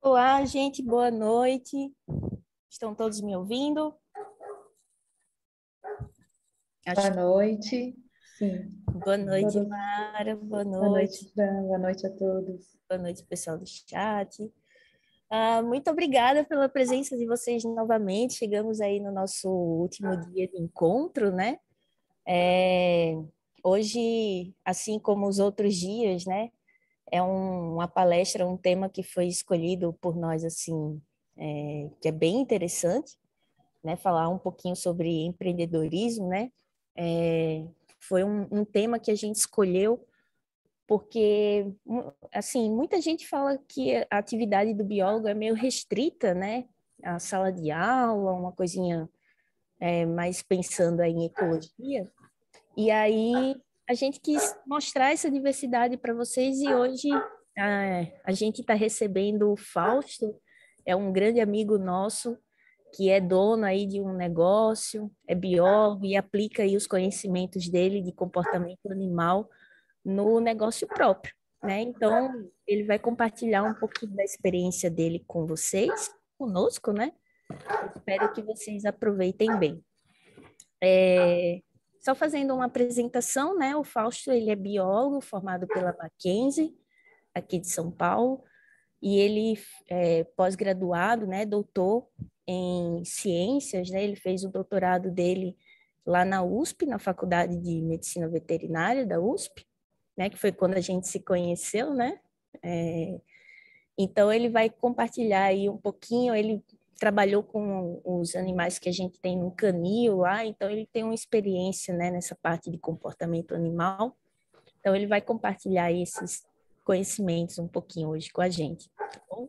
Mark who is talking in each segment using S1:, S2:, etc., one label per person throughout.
S1: Olá, gente, boa noite. Estão todos me ouvindo?
S2: Boa
S1: Acho que
S2: noite. Sim,
S1: boa noite,
S2: todos.
S1: Mara. Boa
S2: Boa noite,
S1: noite.
S2: Fran. Boa noite a todos.
S1: Boa noite, pessoal do chat. Muito obrigada pela presença de vocês novamente. Chegamos aí no nosso último dia de encontro, né? É, Hoje, assim como os outros dias, né? Uma palestra, um tema que foi escolhido por nós, assim, que é bem interessante, né? Falar um pouquinho sobre empreendedorismo, né? Foi um tema que a gente escolheu porque, assim, muita gente fala que a atividade do biólogo é meio restrita, né? A sala de aula, uma coisinha mais pensando aí em ecologia. E aí a gente quis mostrar essa diversidade para vocês e hoje a gente está recebendo o Fausto, é um grande amigo nosso que é dono aí de um negócio, é biólogo e aplica aí os conhecimentos dele de comportamento animal no negócio próprio, né? Então, ele vai compartilhar um pouquinho da experiência dele com vocês, conosco, né? Espero que vocês aproveitem bem. Só fazendo uma apresentação, né? O Fausto, ele é biólogo formado pela Mackenzie, aqui de São Paulo, e ele é pós-graduado, né? Doutor em ciências, né? Ele fez o doutorado dele lá na USP, na Faculdade de Medicina Veterinária da USP, né? Que foi quando a gente se conheceu, né? É, então, ele vai compartilhar aí um pouquinho. Ele trabalhou com os animais que a gente tem no canil lá, então ele tem uma experiência, né, nessa parte de comportamento animal. Então, ele vai compartilhar aí esses conhecimentos um pouquinho hoje com a gente. Tá bom?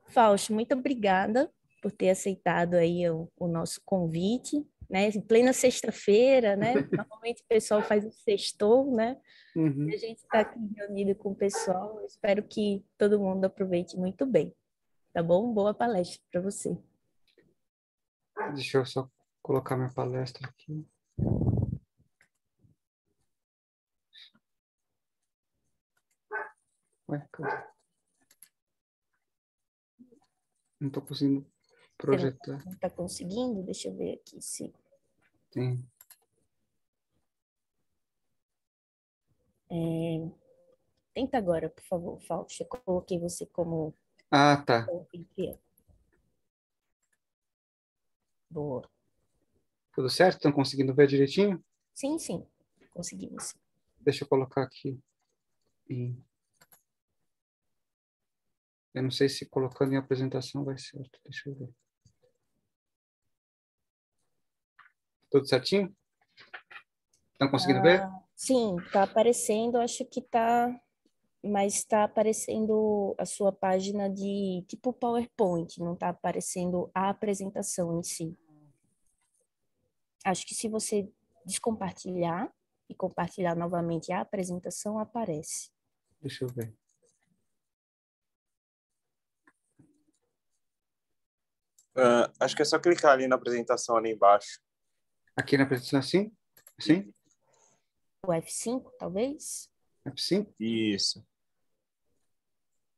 S1: Fausto, muito obrigada por ter aceitado aí o nosso convite, né? Em plena sexta-feira, né? Normalmente o pessoal faz o sextou, né? A
S3: Uhum.
S1: gente está aqui reunido com o pessoal. Eu espero que todo mundo aproveite muito bem, tá bom? Boa palestra para você.
S3: Deixa eu só colocar minha palestra aqui. Ué, cadê? Não estou conseguindo
S1: Você não
S3: projetar.
S1: está conseguindo? Deixa eu ver aqui se.
S3: Tem.
S1: Tenta agora, por favor, Fausto. Eu coloquei você como
S3: Ah, tá.
S1: anfitriã. Boa.
S3: Tudo certo? Estão conseguindo ver direitinho?
S1: Sim, sim, conseguimos.
S3: Deixa eu colocar aqui. Eu não sei se colocando em apresentação vai certo. Deixa eu ver. Tudo certinho? Estão conseguindo ver?
S1: Sim, está aparecendo, acho que está, mas está aparecendo a sua página de tipo PowerPoint, não está aparecendo a apresentação em si. Acho que se você descompartilhar e compartilhar novamente a apresentação, aparece.
S3: Deixa eu ver.
S4: Acho que é só clicar ali na apresentação ali embaixo.
S3: Aqui na apresentação, assim? Assim?
S1: O F5, talvez?
S3: F5?
S4: Isso.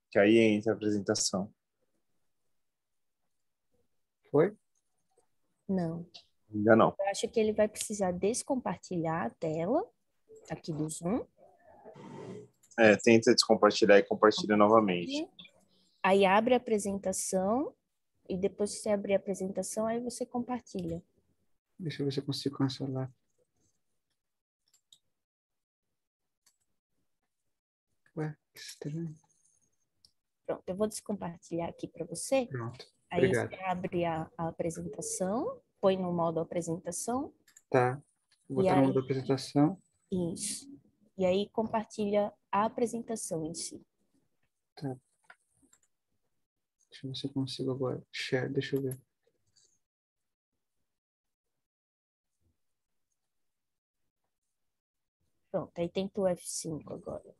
S4: Que aí entra a apresentação.
S3: Foi?
S1: Não.
S4: Ainda não.
S1: Eu acho que ele vai precisar descompartilhar a tela aqui do Zoom.
S4: Tenta descompartilhar e compartilha novamente.
S1: Aí abre a apresentação e depois que você abrir a apresentação, aí você compartilha.
S3: Deixa eu ver se eu consigo cancelar. Ué, que estranho.
S1: Pronto, eu vou descompartilhar aqui para você.
S3: Pronto.
S1: Aí
S3: Obrigado.
S1: você abre a apresentação, põe no modo apresentação
S3: Tá. Vou
S1: e
S3: botar no modo
S1: aí
S3: da apresentação.
S1: isso. E aí compartilha a apresentação em si.
S3: Tá. Deixa eu ver se eu consigo agora. Share, deixa eu ver.
S1: Pronto, aí tenta o F5 agora.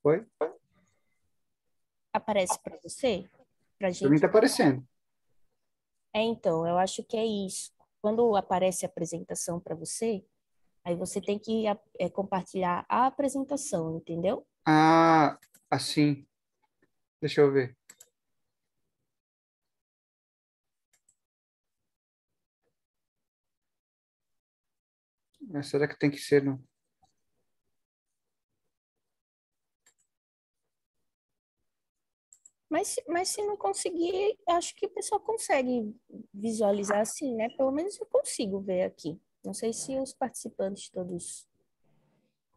S3: Foi?
S1: Aparece para você? Pra
S3: Pra mim
S1: gente.
S3: tá aparecendo.
S1: Então, eu acho que é isso. quando aparece a apresentação para você, aí você tem que compartilhar a apresentação, entendeu?
S3: Ah, assim. Deixa eu ver. Mas será que tem que ser no...
S1: Mas se não conseguir, acho que o pessoal consegue visualizar assim, né? Pelo menos eu consigo ver aqui. Não sei se os participantes todos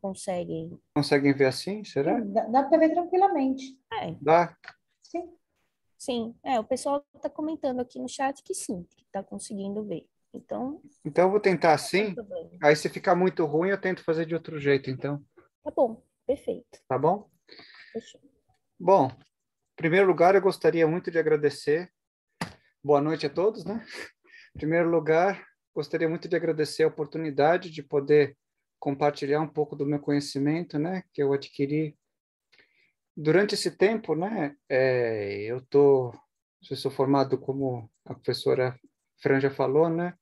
S1: conseguem.
S3: Conseguem ver assim? Será?
S2: Sim, dá para ver tranquilamente.
S1: É,
S3: Dá?
S2: Sim.
S1: sim. É, o pessoal está comentando aqui no chat que sim, que está conseguindo ver. Então,
S3: Então eu vou tentar
S1: não tem
S3: assim.
S1: problema.
S3: Aí se ficar muito ruim, eu tento fazer de outro jeito, então.
S1: Tá bom, perfeito.
S3: Tá bom?
S1: Fechou.
S3: Bom, em primeiro lugar, eu gostaria muito de agradecer. Boa noite a todos, né? Em primeiro lugar, gostaria muito de agradecer a oportunidade de poder compartilhar um pouco do meu conhecimento, né? Que eu adquiri durante esse tempo, né? Eu sou formado como a professora Fran já falou, né?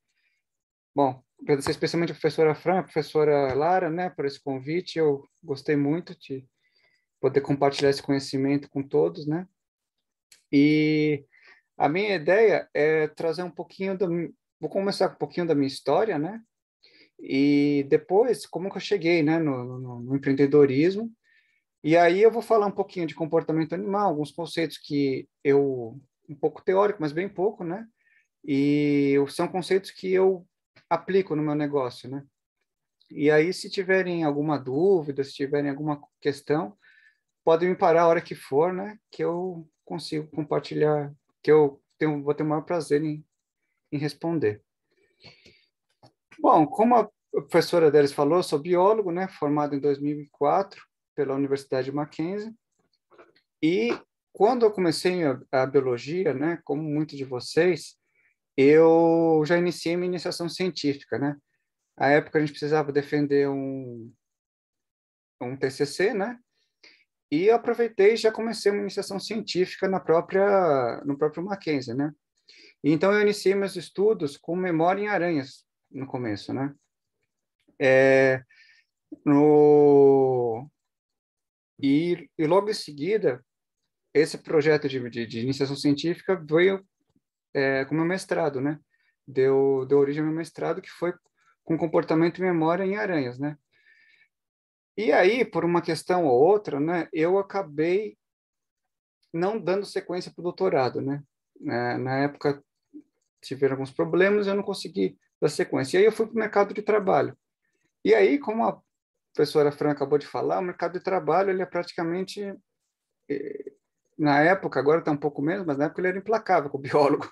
S3: Bom, agradecer especialmente a professora Fran, a professora Lara, né, por esse convite. Eu gostei muito de poder compartilhar esse conhecimento com todos, né? E a minha ideia é trazer um pouquinho do... Vou começar com um pouquinho da minha história, né? E depois, como que eu cheguei, né, no empreendedorismo. E aí eu vou falar um pouquinho de comportamento animal, alguns conceitos que eu... Um pouco teórico, mas bem pouco, né? E são conceitos que eu aplico no meu negócio, né? E aí, se tiverem alguma dúvida, se tiverem alguma questão, podem me parar a hora que for, né? Que eu consigo compartilhar, que vou ter o maior prazer em responder. Bom, como a professora Délis falou, eu sou biólogo, né? Formado em 2004 pela Universidade Mackenzie. E quando eu comecei a biologia, né? Como muitos de vocês, eu já iniciei minha iniciação científica, né? À época a gente precisava defender um TCC, né? E eu aproveitei e já comecei uma iniciação científica no próprio Mackenzie, né? E então eu iniciei meus estudos com memória em aranhas no começo, né? É, no, e logo em seguida, esse projeto de iniciação científica veio com o meu mestrado, né? Deu origem ao meu mestrado, que foi com comportamento e memória em aranhas, né? E aí, por uma questão ou outra, né, eu acabei não dando sequência para o doutorado, né? Na época tiveram alguns problemas, eu não consegui dar sequência. E aí eu fui para o mercado de trabalho. E aí, como a professora Fran acabou de falar, o mercado de trabalho, ele é praticamente, na época, agora está um pouco menos, mas na época ele era implacável com o biólogo.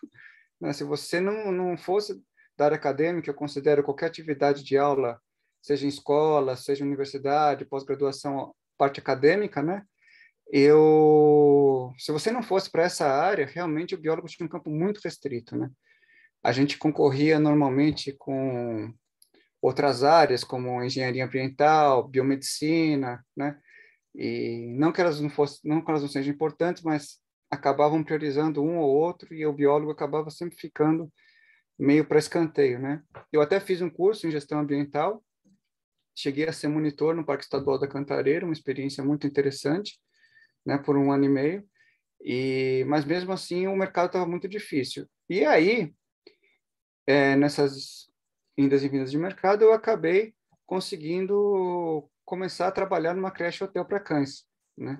S3: Né? Se você não fosse da área acadêmica, eu considero qualquer atividade de aula, seja em escola, seja em universidade, pós-graduação, parte acadêmica, né? Se você não fosse para essa área, realmente o biólogo tinha um campo muito restrito, né? A gente concorria normalmente com outras áreas, como engenharia ambiental, biomedicina, né? E não que elas não fossem, não que elas não sejam importantes, mas acabavam priorizando um ou outro e o biólogo acabava sempre ficando meio para escanteio, né? Eu até fiz um curso em gestão ambiental, cheguei a ser monitor no Parque Estadual da Cantareira, uma experiência muito interessante, né? Por um ano e meio. Mas mesmo assim o mercado estava muito difícil. E aí, nessas indas e vindas de mercado, eu acabei conseguindo começar a trabalhar numa creche hotel para cães, né?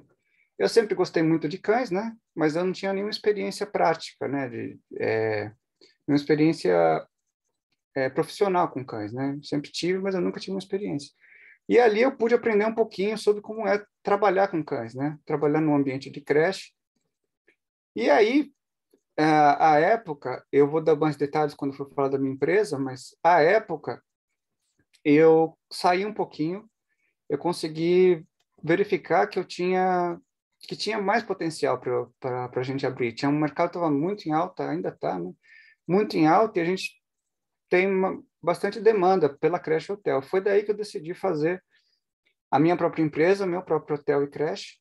S3: Eu sempre gostei muito de cães, né? Mas eu não tinha nenhuma experiência prática, né? Nenhuma experiência profissional com cães, né? Sempre tive, mas eu nunca tive uma experiência. E ali eu pude aprender um pouquinho sobre como é trabalhar com cães, né? Trabalhar num ambiente de creche. E aí, à época, eu vou dar mais detalhes quando for falar da minha empresa, mas à época eu saí um pouquinho, eu consegui verificar que tinha mais potencial para a gente abrir. Tinha um mercado que estava muito em alta, ainda está, né? Muito em alta, e a gente tem bastante demanda pela creche hotel. Foi daí que eu decidi fazer a minha própria empresa, meu próprio hotel e creche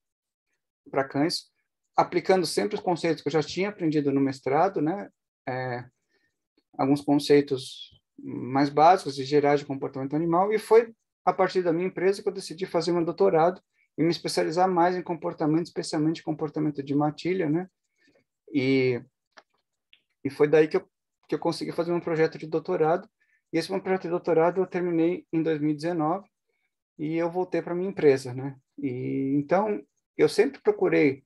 S3: para cães, aplicando sempre os conceitos que eu já tinha aprendido no mestrado, né? Alguns conceitos mais básicos e gerais de comportamento animal, e foi a partir da minha empresa que eu decidi fazer meu doutorado e me especializar mais em comportamento, especialmente comportamento de matilha, né? E foi daí que eu consegui fazer um projeto de doutorado, e esse meu projeto de doutorado eu terminei em 2019, e eu voltei para minha empresa, né? E então eu sempre procurei,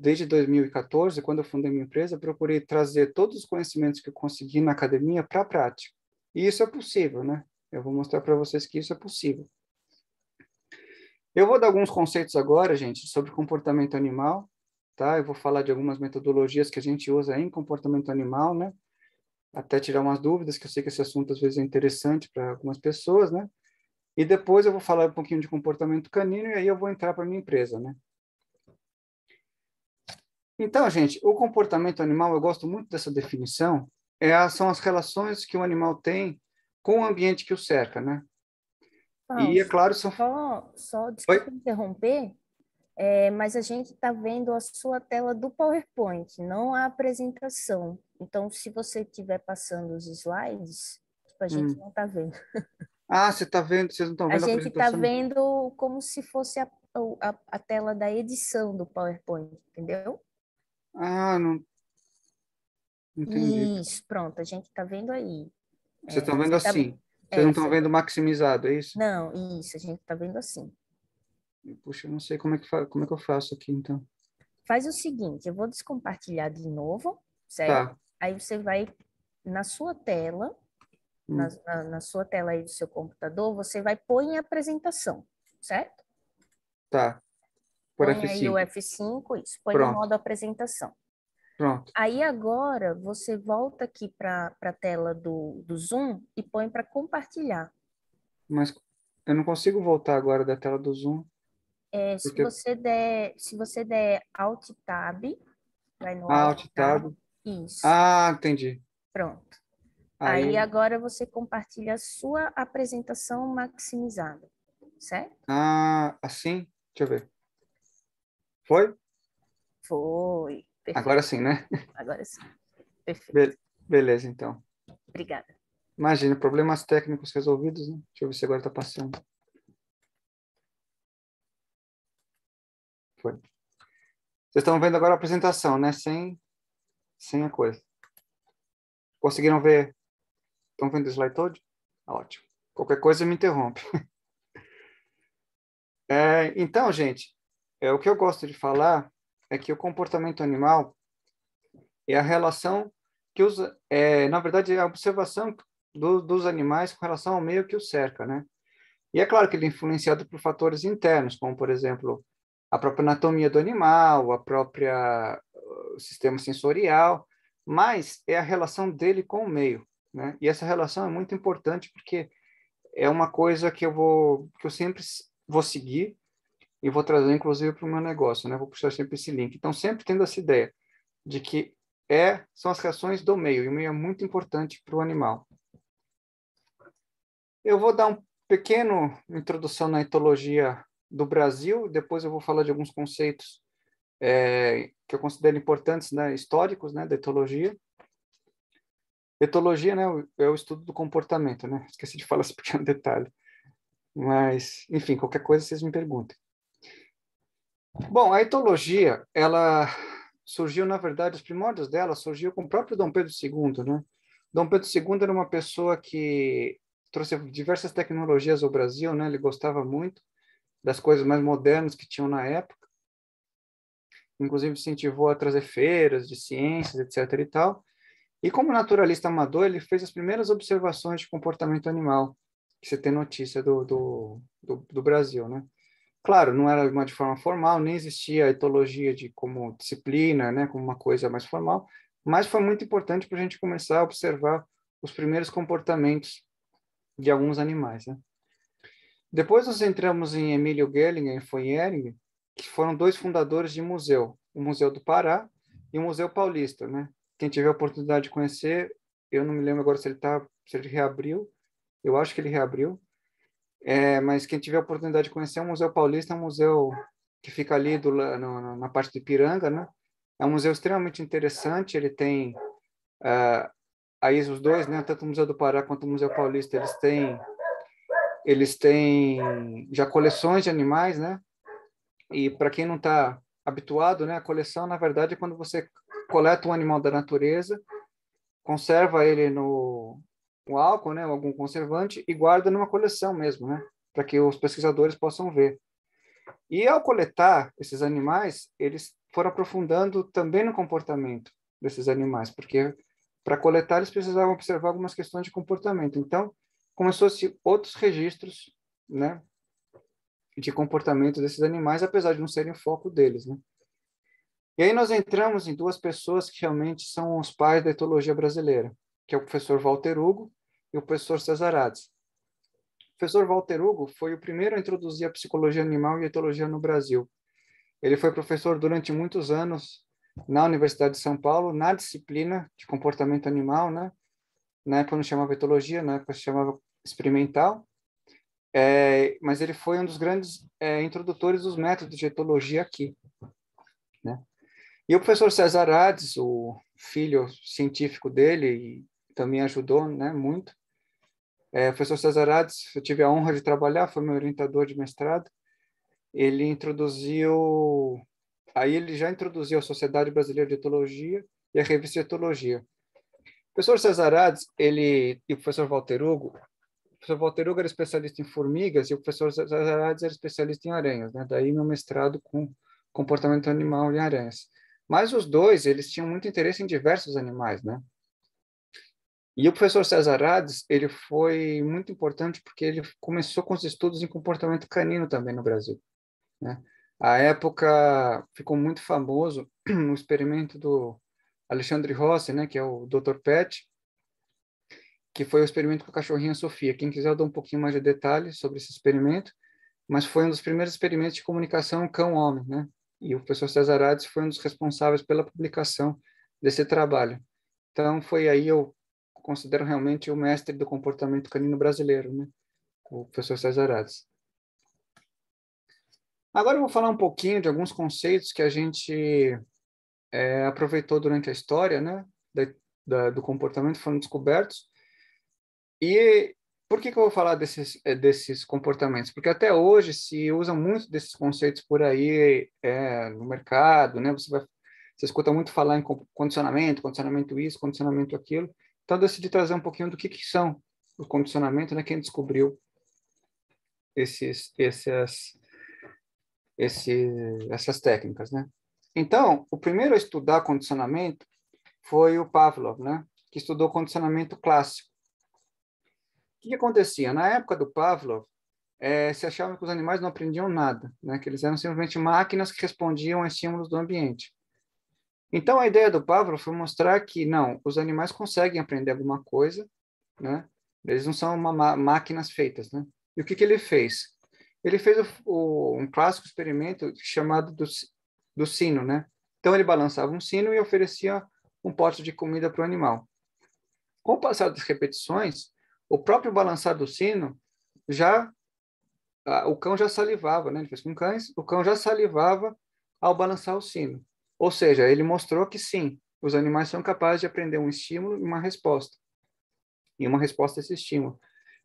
S3: desde 2014, quando eu fundei minha empresa, procurei trazer todos os conhecimentos que eu consegui na academia para a prática. E isso é possível, né? Eu vou mostrar para vocês que isso é possível. Eu vou dar alguns conceitos agora, gente, sobre comportamento animal, tá? Eu vou falar de algumas metodologias que a gente usa em comportamento animal, né? Até tirar umas dúvidas, que eu sei que esse assunto às vezes é interessante para algumas pessoas, né? E depois eu vou falar um pouquinho de comportamento canino e aí eu vou entrar para minha empresa, né? Então, gente, o comportamento animal, eu gosto muito dessa definição, são as relações que o animal tem com o ambiente que o cerca, né? E, é
S1: Fausto,
S3: claro, Oi?
S1: desculpa interromper, mas a gente está vendo a sua tela do PowerPoint, não a apresentação. Então, se você estiver passando os slides, tipo, a gente
S3: Hum.
S1: não está vendo.
S3: Ah, você está vendo? Vocês não estão
S1: A
S3: vendo a
S1: gente está
S3: apresentação?
S1: vendo como se fosse a tela da edição do PowerPoint, entendeu?
S3: Ah, não entendi.
S1: Isso, pronto, a gente está vendo aí.
S3: Vocês estão vendo
S1: Você tá,
S3: assim. Vocês não estão
S1: você,
S3: vendo maximizado, é isso?
S1: não, isso, a gente está vendo assim.
S3: Puxa, eu não sei como é que eu faço aqui, então.
S1: Faz o seguinte, eu vou descompartilhar de novo, certo?
S3: Tá.
S1: Aí você vai na sua tela,
S3: Hum,
S1: na sua tela aí do seu computador, você vai pôr em apresentação, certo?
S3: tá. Por
S1: Põe aí o
S3: F5.
S1: F5, isso, põe no
S3: Pronto.
S1: modo apresentação.
S3: Pronto.
S1: Aí agora você volta aqui para a tela do Zoom e põe para compartilhar.
S3: Mas eu não consigo voltar agora da tela do Zoom,
S1: Se
S3: porque...
S1: você der Alt Tab, vai no
S3: Ah,
S1: Alt
S3: Alt
S1: Tab,
S3: Tab.
S1: isso,
S3: Ah, entendi.
S1: pronto. Aí
S3: Aí,
S1: agora você compartilha a sua apresentação maximizada, certo?
S3: assim? Deixa eu ver. Foi?
S1: Foi,
S3: Agora
S1: perfeito.
S3: sim, né?
S1: Agora sim, perfeito.
S3: Be- Beleza, então.
S1: Obrigada.
S3: Imagina, problemas técnicos resolvidos, né? Deixa eu ver se agora está passando. Foi. Vocês estão vendo agora a apresentação, né? Sem a coisa. Conseguiram ver? Estão vendo o slide todo? Ótimo. Qualquer coisa me interrompe. Então, gente, o que eu gosto de falar é que o comportamento animal é a relação que na verdade, é a observação dos animais com relação ao meio que os cerca, né? E é claro que ele é influenciado por fatores internos, como, por exemplo, a própria anatomia do animal, o sistema sensorial, mas é a relação dele com o meio, né? E essa relação é muito importante porque é uma coisa que eu sempre vou seguir e vou trazer, inclusive, para o meu negócio, né? Vou puxar sempre esse link. Então, sempre tendo essa ideia de que são as reações do meio, e o meio é muito importante para o animal. Eu vou dar um pequeno introdução na etologia do Brasil, depois eu vou falar de alguns conceitos que eu considero importantes, né, históricos, né, da etologia. Etologia, né, é o estudo do comportamento, né? Esqueci de falar esse pequeno detalhe. Mas, enfim, qualquer coisa vocês me perguntem. Bom, a etologia, ela surgiu, na verdade, os primórdios dela surgiu com o próprio Dom Pedro II, né? Dom Pedro II era uma pessoa que trouxe diversas tecnologias ao Brasil, né? Ele gostava muito das coisas mais modernas que tinham na época. Inclusive, incentivou a trazer feiras de ciências, etc. e tal. E como naturalista amador, ele fez as primeiras observações de comportamento animal, que você tem notícia do Brasil, né? Claro, não era de forma formal, nem existia a etologia como disciplina, né, como uma coisa mais formal, mas foi muito importante para a gente começar a observar os primeiros comportamentos de alguns animais, né? Depois nós entramos em Emílio Gellinger e von Ehring, que foram dois fundadores de museu, o Museu do Pará e o Museu Paulista, né? Quem tiver a oportunidade de conhecer, eu não me lembro agora se ele reabriu, eu acho que ele reabriu, mas quem tiver a oportunidade de conhecer o Museu Paulista, é um museu que fica ali na parte de Ipiranga, né? É um museu extremamente interessante, ele tem aí os dois, né, tanto o Museu do Pará quanto o Museu Paulista, eles têm já coleções de animais, né? E para quem não está habituado, né, a coleção, na verdade, é quando você coleta um animal da natureza, conserva ele no álcool, né, algum conservante, e guarda numa coleção mesmo, né, para que os pesquisadores possam ver. E ao coletar esses animais, eles foram aprofundando também no comportamento desses animais, porque para coletar eles precisavam observar algumas questões de comportamento. Então, começou-se outros registros, né, de comportamento desses animais, apesar de não serem o foco deles, né? E aí nós entramos em duas pessoas que realmente são os pais da etologia brasileira, que é o professor Walter Hugo e o professor Cesarades. O professor Walter Hugo foi o primeiro a introduzir a psicologia animal e a etologia no Brasil. Ele foi professor durante muitos anos na Universidade de São Paulo, na disciplina de comportamento animal, né? Na época não chamava etologia, na época se chamava experimental. Mas ele foi um dos grandes introdutores dos métodos de etologia aqui, né? E o professor Cesarades, o filho científico dele, também ajudou, né, muito. O professor Cesarades, eu tive a honra de trabalhar, foi meu orientador de mestrado. Ele já introduziu a Sociedade Brasileira de Etologia e a Revista de Etologia. O professor Cesarades, e o professor Walter Hugo, o professor Walter Hugo era especialista em formigas e o professor Cesarades era especialista em aranhas, né? Daí meu mestrado com comportamento animal em aranhas. Mas os dois, eles tinham muito interesse em diversos animais, né? E o professor Cesarades, ele foi muito importante porque ele começou com os estudos em comportamento canino também no Brasil, né? À época, ficou muito famoso o experimento do Alexandre Rossi, né, que é o Dr. Pet, que foi o experimento com a cachorrinha Sofia. Quem quiser, eu dou um pouquinho mais de detalhes sobre esse experimento, mas foi um dos primeiros experimentos de comunicação cão-homem, né? E o professor Cesarades foi um dos responsáveis pela publicação desse trabalho. Então, foi aí eu considero realmente o mestre do comportamento canino brasileiro, né? O professor Cesarades. Agora eu vou falar um pouquinho de alguns conceitos que a gente aproveitou durante a história, né? Do comportamento, foram descobertos. E por que eu vou falar desses comportamentos? Porque até hoje se usa muito desses conceitos por aí no mercado, né? Você escuta muito falar em condicionamento isso, condicionamento aquilo. Então, eu decidi trazer um pouquinho do que são os condicionamentos, né? Quem descobriu essas técnicas, né? Então, o primeiro a estudar condicionamento foi o Pavlov, né? Que estudou condicionamento clássico. O que acontecia? Na época do Pavlov, se achava que os animais não aprendiam nada, né? Que eles eram simplesmente máquinas que respondiam a estímulos do ambiente. Então, a ideia do Pavlov foi mostrar que, não, os animais conseguem aprender alguma coisa, né? Eles não são máquinas feitas, né? E o que ele fez? Ele fez um clássico experimento chamado do sino, né? Então, ele balançava um sino e oferecia um pote de comida para o animal. Com o passar das repetições, o próprio balançar do sino, o cão já salivava, né? Ele fez com cães, o cão já salivava ao balançar o sino. Ou seja, ele mostrou que sim, os animais são capazes de aprender um estímulo e uma resposta. E uma resposta a esse estímulo.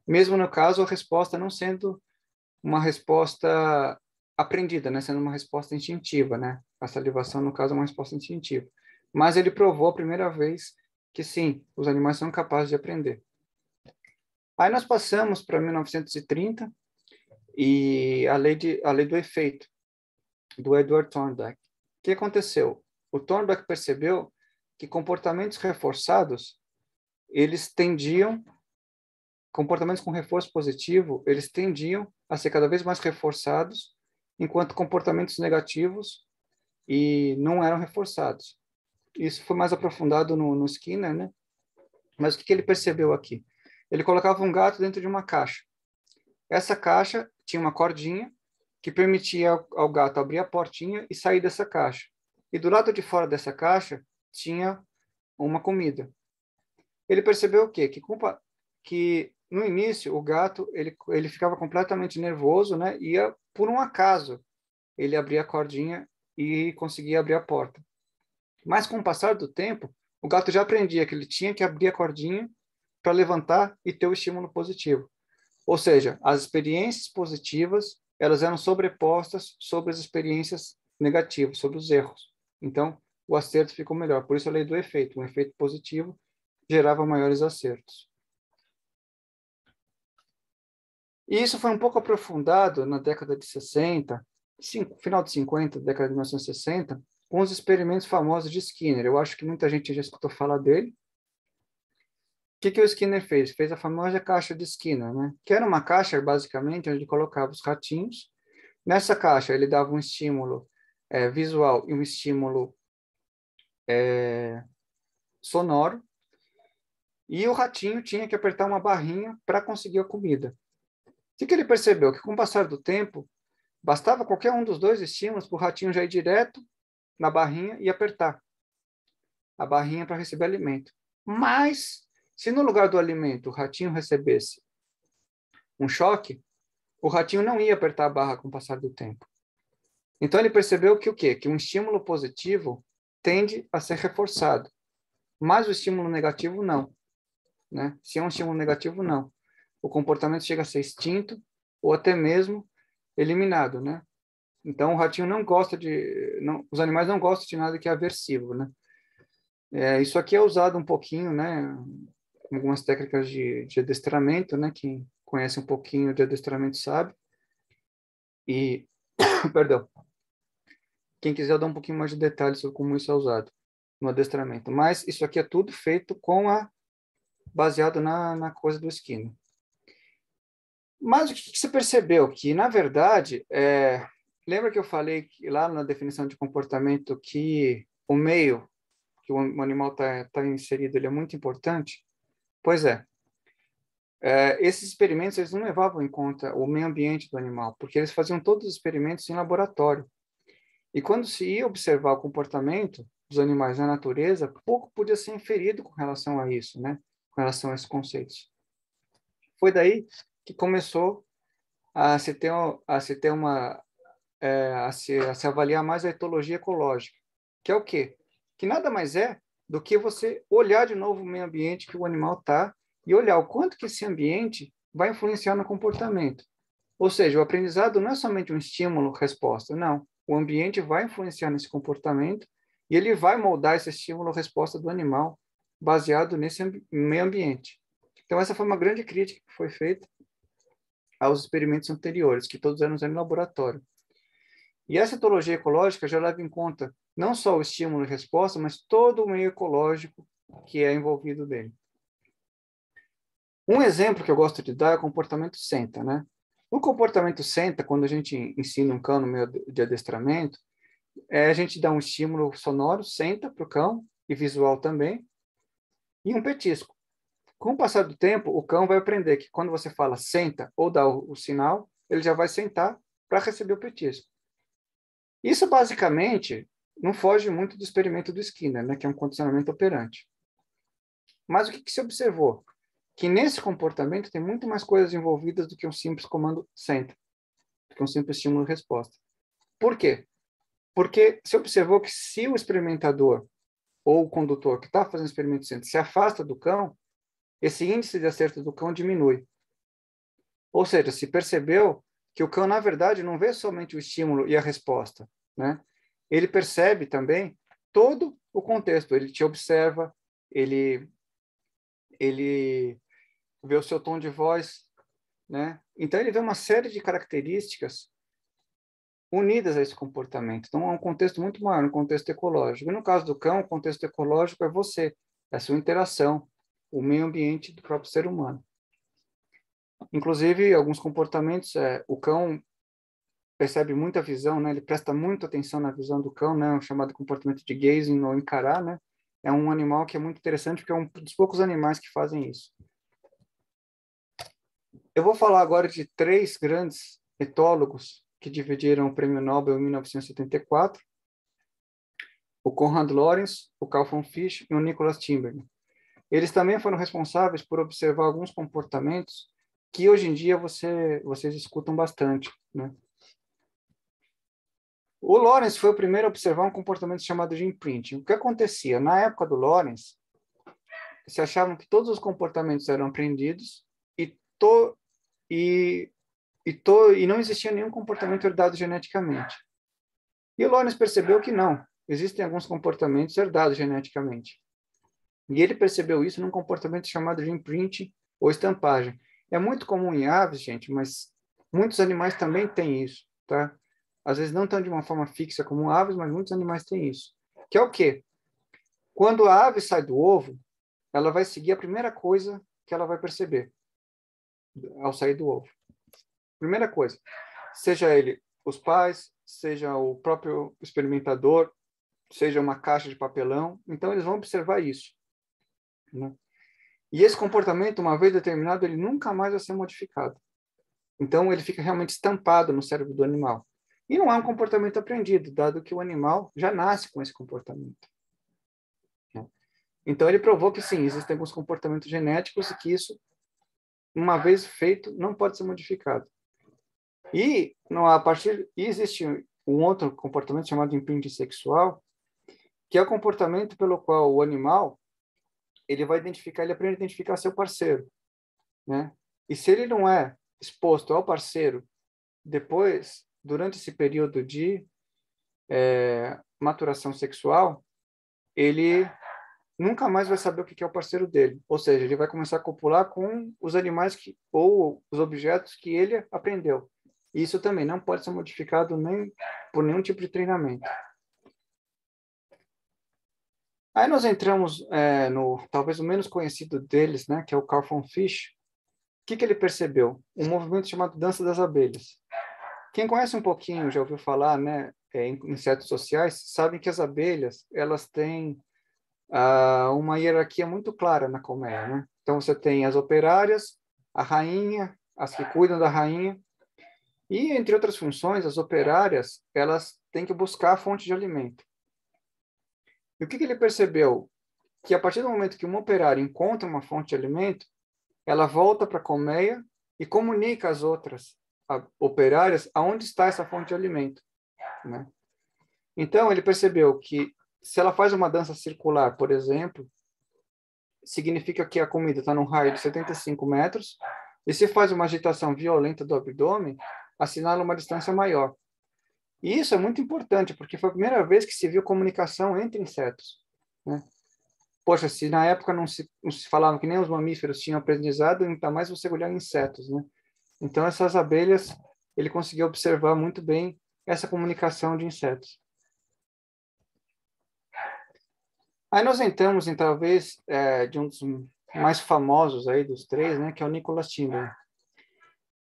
S3: Mesmo no caso, a resposta não sendo uma resposta aprendida, né? Sendo uma resposta instintiva, né? A salivação, no caso, é uma resposta instintiva. Mas ele provou a primeira vez que sim, os animais são capazes de aprender. Aí nós passamos para 1930 e a lei do efeito, do Edward Thorndike. O que aconteceu? O Thorndike percebeu que comportamentos reforçados, comportamentos com reforço positivo, eles tendiam a ser cada vez mais reforçados, enquanto comportamentos negativos não eram reforçados. Isso foi mais aprofundado no Skinner, né? Mas o que ele percebeu aqui? Ele colocava um gato dentro de uma caixa. Essa caixa tinha uma cordinha que permitia ao gato abrir a portinha e sair dessa caixa. E do lado de fora dessa caixa tinha uma comida. Ele percebeu o quê? Que no início o gato ele ficava completamente nervoso, né? E por um acaso ele abria a cordinha e conseguia abrir a porta. Mas com o passar do tempo, o gato já aprendia que ele tinha que abrir a cordinha para levantar e ter o estímulo positivo. Ou seja, as experiências positivas, elas eram sobrepostas sobre as experiências negativas, sobre os erros. Então, o acerto ficou melhor. Por isso a lei do efeito. Um efeito positivo gerava maiores acertos. E isso foi um pouco aprofundado na década de 60, final de 50, década de 1960, com os experimentos famosos de Skinner. Eu acho que muita gente já escutou falar dele. O que o Skinner fez? Fez a famosa caixa de Skinner, né? Que era uma caixa, basicamente, onde ele colocava os ratinhos. Nessa caixa, ele dava um estímulo visual e um estímulo sonoro. E o ratinho tinha que apertar uma barrinha para conseguir a comida. O que ele percebeu? Que com o passar do tempo, bastava qualquer um dos dois estímulos para o ratinho já ir direto na barrinha e apertar a barrinha para receber alimento. Mas, se no lugar do alimento o ratinho recebesse um choque, o ratinho não ia apertar a barra com o passar do tempo. Então ele percebeu que o quê? Que um estímulo positivo tende a ser reforçado, mas o estímulo negativo não. Né? Se é um estímulo negativo, não. O comportamento chega a ser extinto ou até mesmo eliminado, né? Então o ratinho não gosta os animais não gostam de nada que é aversivo, né? Isso aqui é usado um pouquinho, né? Algumas técnicas de adestramento, né? Quem conhece um pouquinho de adestramento sabe. E, perdão, quem quiser eu dou um pouquinho mais de detalhes sobre como isso é usado no adestramento. Mas isso aqui é tudo feito baseado na coisa do Skinner. Mas o que você percebeu? Que, na verdade, lembra que eu falei que, lá na definição de comportamento que o meio que o animal tá inserido ele é muito importante? Pois é. Esses experimentos eles não levavam em conta o meio ambiente do animal, porque eles faziam todos os experimentos em laboratório. E quando se ia observar o comportamento dos animais na natureza, pouco podia ser inferido com relação a isso, né? Com relação a esses conceitos. Foi daí que começou a se avaliar mais a etologia ecológica, que é o quê? Que nada mais é do que você olhar de novo o meio ambiente que o animal está e olhar o quanto que esse ambiente vai influenciar no comportamento. Ou seja, o aprendizado não é somente um estímulo-resposta, não. O ambiente vai influenciar nesse comportamento e ele vai moldar esse estímulo-resposta do animal baseado nesse meio ambiente. Então, essa foi uma grande crítica que foi feita aos experimentos anteriores, que todos eram usados em laboratório. E essa etologia ecológica já leva em conta não só o estímulo e resposta, mas todo o meio ecológico que é envolvido nele. Um exemplo que eu gosto de dar é o comportamento senta, né? O comportamento senta, quando a gente ensina um cão no meio de adestramento, a gente dá um estímulo sonoro, senta para o cão, e visual também, e um petisco. Com o passar do tempo, o cão vai aprender que quando você fala senta ou dá o sinal, ele já vai sentar para receber o petisco. Isso, basicamente, não foge muito do experimento do Skinner, né, que é um condicionamento operante. Mas o que se observou? Que nesse comportamento tem muito mais coisas envolvidas do que um simples comando senta, do que um simples estímulo-resposta. Por quê? Porque se observou que se o experimentador ou o condutor que está fazendo o experimento senta se afasta do cão, esse índice de acerto do cão diminui. Ou seja, se percebeu que o cão, na verdade, não vê somente o estímulo e a resposta, né? Ele percebe também todo o contexto. Ele te observa, ele vê o seu tom de voz, né? Então, ele vê uma série de características unidas a esse comportamento. Então, é um contexto muito maior, um contexto ecológico. E no caso do cão, o contexto ecológico é você, é a sua interação, o meio ambiente do próprio ser humano. Inclusive, alguns comportamentos, o cão percebe muita visão, né? Ele presta muita atenção na visão do cão, né? O chamado comportamento de gazing ou encarar, né? É um animal que é muito interessante, porque é um dos poucos animais que fazem isso. Eu vou falar agora de 3 grandes etólogos que dividiram o Prêmio Nobel em 1974. O Konrad Lorenz, o Carl von Fisch e o Nicholas Timbergen. Eles também foram responsáveis por observar alguns comportamentos que hoje em dia vocês escutam bastante, né? O Lawrence foi o primeiro a observar um comportamento chamado de imprinting. O que acontecia? Na época do Lawrence, se achavam que todos os comportamentos eram aprendidos e não existia nenhum comportamento herdado geneticamente. E o Lawrence percebeu que não, existem alguns comportamentos herdados geneticamente. E ele percebeu isso num comportamento chamado de imprinting ou estampagem. É muito comum em aves, gente, mas muitos animais também têm isso, tá? Às vezes não tão de uma forma fixa como aves, mas muitos animais têm isso. Que é o quê? Quando a ave sai do ovo, ela vai seguir a primeira coisa que ela vai perceber ao sair do ovo. Primeira coisa, seja ele os pais, seja o próprio experimentador, seja uma caixa de papelão, então eles vão observar isso, né? E esse comportamento, uma vez determinado, ele nunca mais vai ser modificado. Então ele fica realmente estampado no cérebro do animal. E não é um comportamento aprendido, dado que o animal já nasce com esse comportamento. Então ele provou que sim, existem alguns comportamentos genéticos e que isso, uma vez feito, não pode ser modificado. E existe um outro comportamento chamado de imprinting sexual, que é o comportamento pelo qual o animal ele aprende a identificar seu parceiro, né? E se ele não é exposto ao parceiro depois, durante esse período de maturação sexual, ele nunca mais vai saber o que é o parceiro dele. Ou seja, ele vai começar a copular com os animais ou os objetos que ele aprendeu. Isso também não pode ser modificado nem por nenhum tipo de treinamento. Aí nós entramos no talvez o menos conhecido deles, né, que é o Carl von Fisch. O que ele percebeu? Um movimento chamado dança das abelhas. Quem conhece um pouquinho, já ouviu falar, né, em insetos sociais, sabem que as abelhas elas têm uma hierarquia muito clara na colmeia, né? Então você tem as operárias, a rainha, as que cuidam da rainha, e entre outras funções, as operárias elas têm que buscar a fonte de alimento. E o que ele percebeu? Que a partir do momento que uma operária encontra uma fonte de alimento, ela volta para a colmeia e comunica às outras operárias aonde está essa fonte de alimento, né? Então ele percebeu que se ela faz uma dança circular, por exemplo, significa que a comida está num raio de 75 metros, e se faz uma agitação violenta do abdômen, assinala uma distância maior. E isso é muito importante, porque foi a primeira vez que se viu comunicação entre insetos, né? Poxa, se na época não se falava que nem os mamíferos tinham aprendizado, ainda mais você olhar insetos, né? Então, essas abelhas, ele conseguiu observar muito bem essa comunicação de insetos. Aí nós entramos em talvez de um dos mais famosos aí dos três, né, que é o Nicholas Timberger.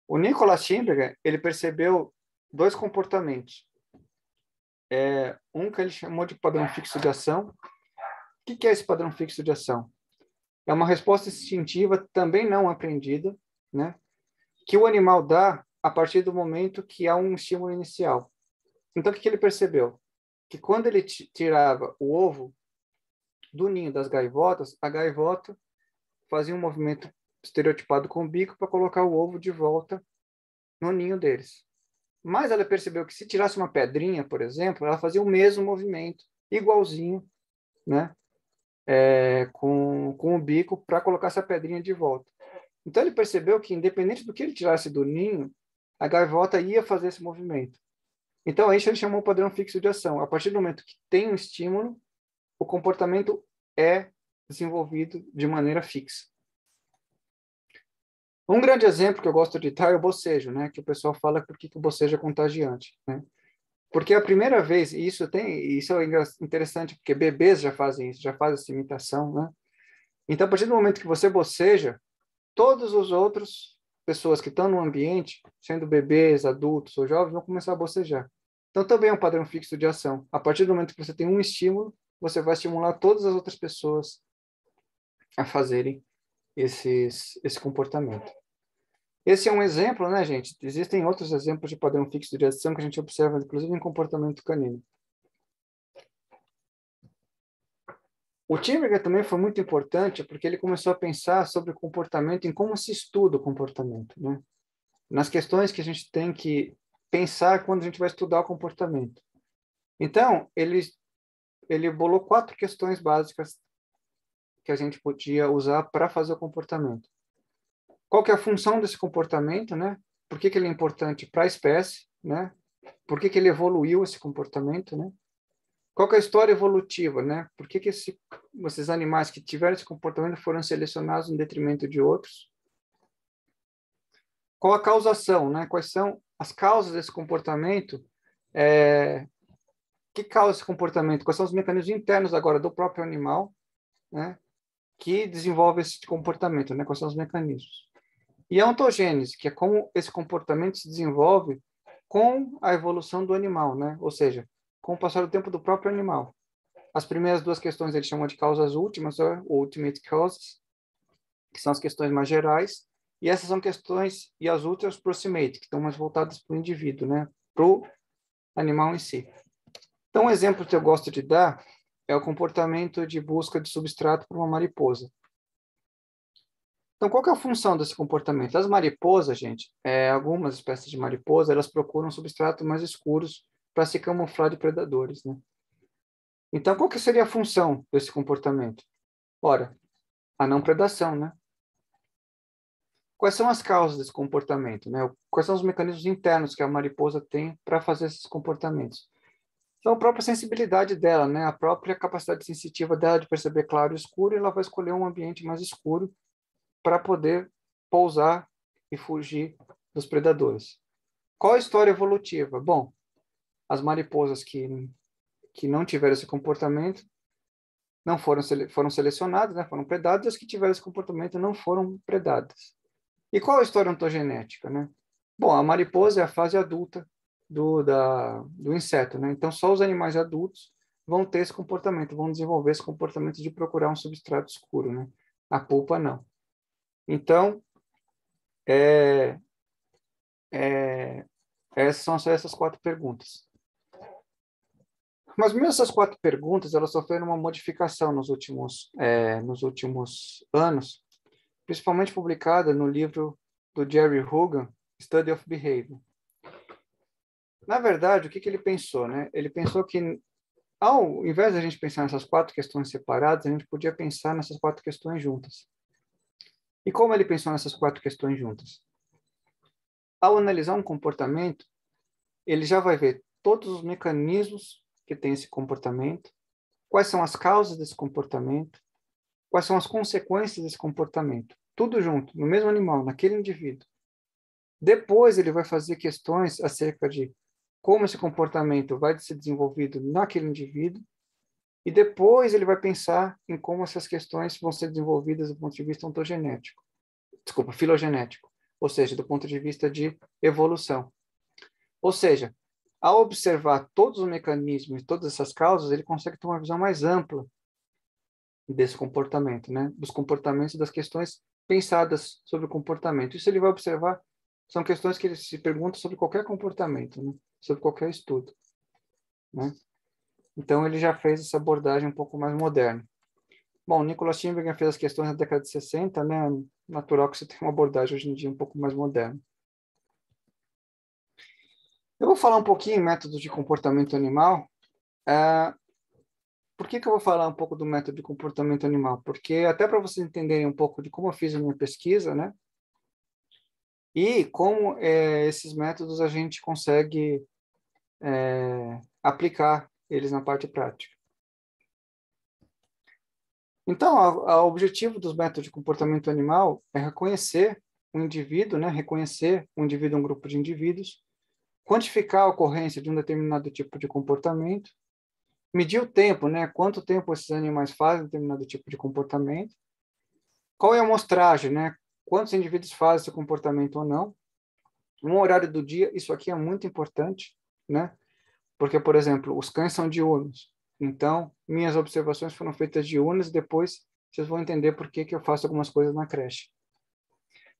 S3: O Nicholas Timberger, ele percebeu dois comportamentos. Um que ele chamou de padrão fixo de ação. O que é esse padrão fixo de ação? É uma resposta instintiva também não aprendida, né, que o animal dá a partir do momento que há um estímulo inicial. Então, o que ele percebeu? Que quando ele tirava o ovo do ninho das gaivotas, a gaivota fazia um movimento estereotipado com o bico para colocar o ovo de volta no ninho deles. Mas ela percebeu que se tirasse uma pedrinha, por exemplo, ela fazia o mesmo movimento, igualzinho, né, com o bico para colocar essa pedrinha de volta. Então ele percebeu que, independente do que ele tirasse do ninho, a gaivota ia fazer esse movimento. Então, isso ele chamou o padrão fixo de ação. A partir do momento que tem um estímulo, o comportamento é desenvolvido de maneira fixa. Um grande exemplo que eu gosto de dar é o bocejo, né? Que o pessoal fala que o bocejo é contagiante, né? Porque a primeira vez, e isso é interessante, porque bebês já fazem isso, já fazem essa imitação, né? Então, a partir do momento que você boceja, todos os outros pessoas que estão no ambiente, sendo bebês, adultos ou jovens, vão começar a bocejar. Então, também é um padrão fixo de ação. A partir do momento que você tem um estímulo, você vai estimular todas as outras pessoas a fazerem esse comportamento. Esse é um exemplo, né, gente? Existem outros exemplos de padrão fixo de ação que a gente observa, inclusive, em comportamento canino. O Timberger também foi muito importante porque ele começou a pensar sobre o comportamento, em como se estuda o comportamento, né? Nas questões que a gente tem que pensar quando a gente vai estudar o comportamento. Então, ele bolou 4 questões básicas que a gente podia usar para fazer o comportamento. Qual que é a função desse comportamento, né? Por que ele é importante para a espécie, né? Por que ele evoluiu esse comportamento, né? Qual que é a história evolutiva, né? Por que esses animais que tiveram esse comportamento foram selecionados em detrimento de outros? Qual a causação, né? Quais são as causas desse comportamento? Que causa esse comportamento? Quais são os mecanismos internos agora do próprio animal, né? Que desenvolve esse comportamento, né? Quais são os mecanismos? E a ontogênese, que é como esse comportamento se desenvolve com a evolução do animal, né? Ou seja, com o passar do tempo do próprio animal. As primeiras 2 questões ele chama de causas últimas, ou ultimate causes, que são as questões mais gerais, e essas são questões, e as outras proximate, que estão mais voltadas para o indivíduo, né? Para o animal em si. Então, um exemplo que eu gosto de dar é o comportamento de busca de substrato por uma mariposa. Então, qual que é a função desse comportamento? As mariposas, gente, algumas espécies de mariposa, elas procuram substratos mais escuros para se camuflar de predadores, né? Então, qual que seria a função desse comportamento? Ora, a não predação, né? Quais são as causas desse comportamento, né? Quais são os mecanismos internos que a mariposa tem para fazer esses comportamentos? Então, a própria sensibilidade dela, né? A própria capacidade sensitiva dela de perceber claro e escuro, e ela vai escolher um ambiente mais escuro para poder pousar e fugir dos predadores. Qual a história evolutiva? Bom, as mariposas que não tiveram esse comportamento não foram selecionadas, né? Foram predadas, e as que tiveram esse comportamento não foram predadas. E qual a história ontogenética, né? Bom, a mariposa é a fase adulta do inseto, né? Então, só os animais adultos vão ter esse comportamento, vão desenvolver esse comportamento de procurar um substrato escuro, né? A pupa não. Então, essas são só essas 4 perguntas. Mas mesmo essas 4 perguntas, elas sofreram uma modificação nos últimos anos, principalmente publicada no livro do Jerry Hogan, Study of Behavior. Na verdade, o que ele pensou, né? Ele pensou que, ao invés de a gente pensar nessas 4 questões separadas, a gente podia pensar nessas 4 questões juntas. E como ele pensou nessas 4 questões juntas? Ao analisar um comportamento, ele já vai ver todos os mecanismos que tem esse comportamento, quais são as causas desse comportamento, quais são as consequências desse comportamento. Tudo junto, no mesmo animal, naquele indivíduo. Depois ele vai fazer questões acerca de como esse comportamento vai ser desenvolvido naquele indivíduo, e depois ele vai pensar em como essas questões vão ser desenvolvidas do ponto de vista filogenético, ou seja, do ponto de vista de evolução. Ou seja, ao observar todos os mecanismos e todas essas causas, ele consegue ter uma visão mais ampla desse comportamento, né? Dos comportamentos e das questões pensadas sobre o comportamento. Isso ele vai observar, são questões que ele se pergunta sobre qualquer comportamento, né? Sobre qualquer estudo, né? Então, ele já fez essa abordagem um pouco mais moderna. Bom, Nicholas Tinbergen fez as questões na década de 60, né? Natural que você tenha uma abordagem hoje em dia um pouco mais moderna. Eu vou falar um pouquinho em métodos de comportamento animal. Por que eu vou falar um pouco do método de comportamento animal? Porque até para vocês entenderem um pouco de como eu fiz a minha pesquisa, né? E como esses métodos a gente consegue aplicar eles na parte prática. Então, o objetivo dos métodos de comportamento animal é reconhecer um indivíduo, né? Reconhecer um indivíduo, um grupo de indivíduos, quantificar a ocorrência de um determinado tipo de comportamento, medir o tempo, né? Quanto tempo esses animais fazem determinado tipo de comportamento, qual é a amostragem, né? Quantos indivíduos fazem esse comportamento ou não, um horário do dia, isso aqui é muito importante, né? Porque, por exemplo, os cães são diurnos, então minhas observações foram feitas diurnas e depois vocês vão entender por que eu faço algumas coisas na creche.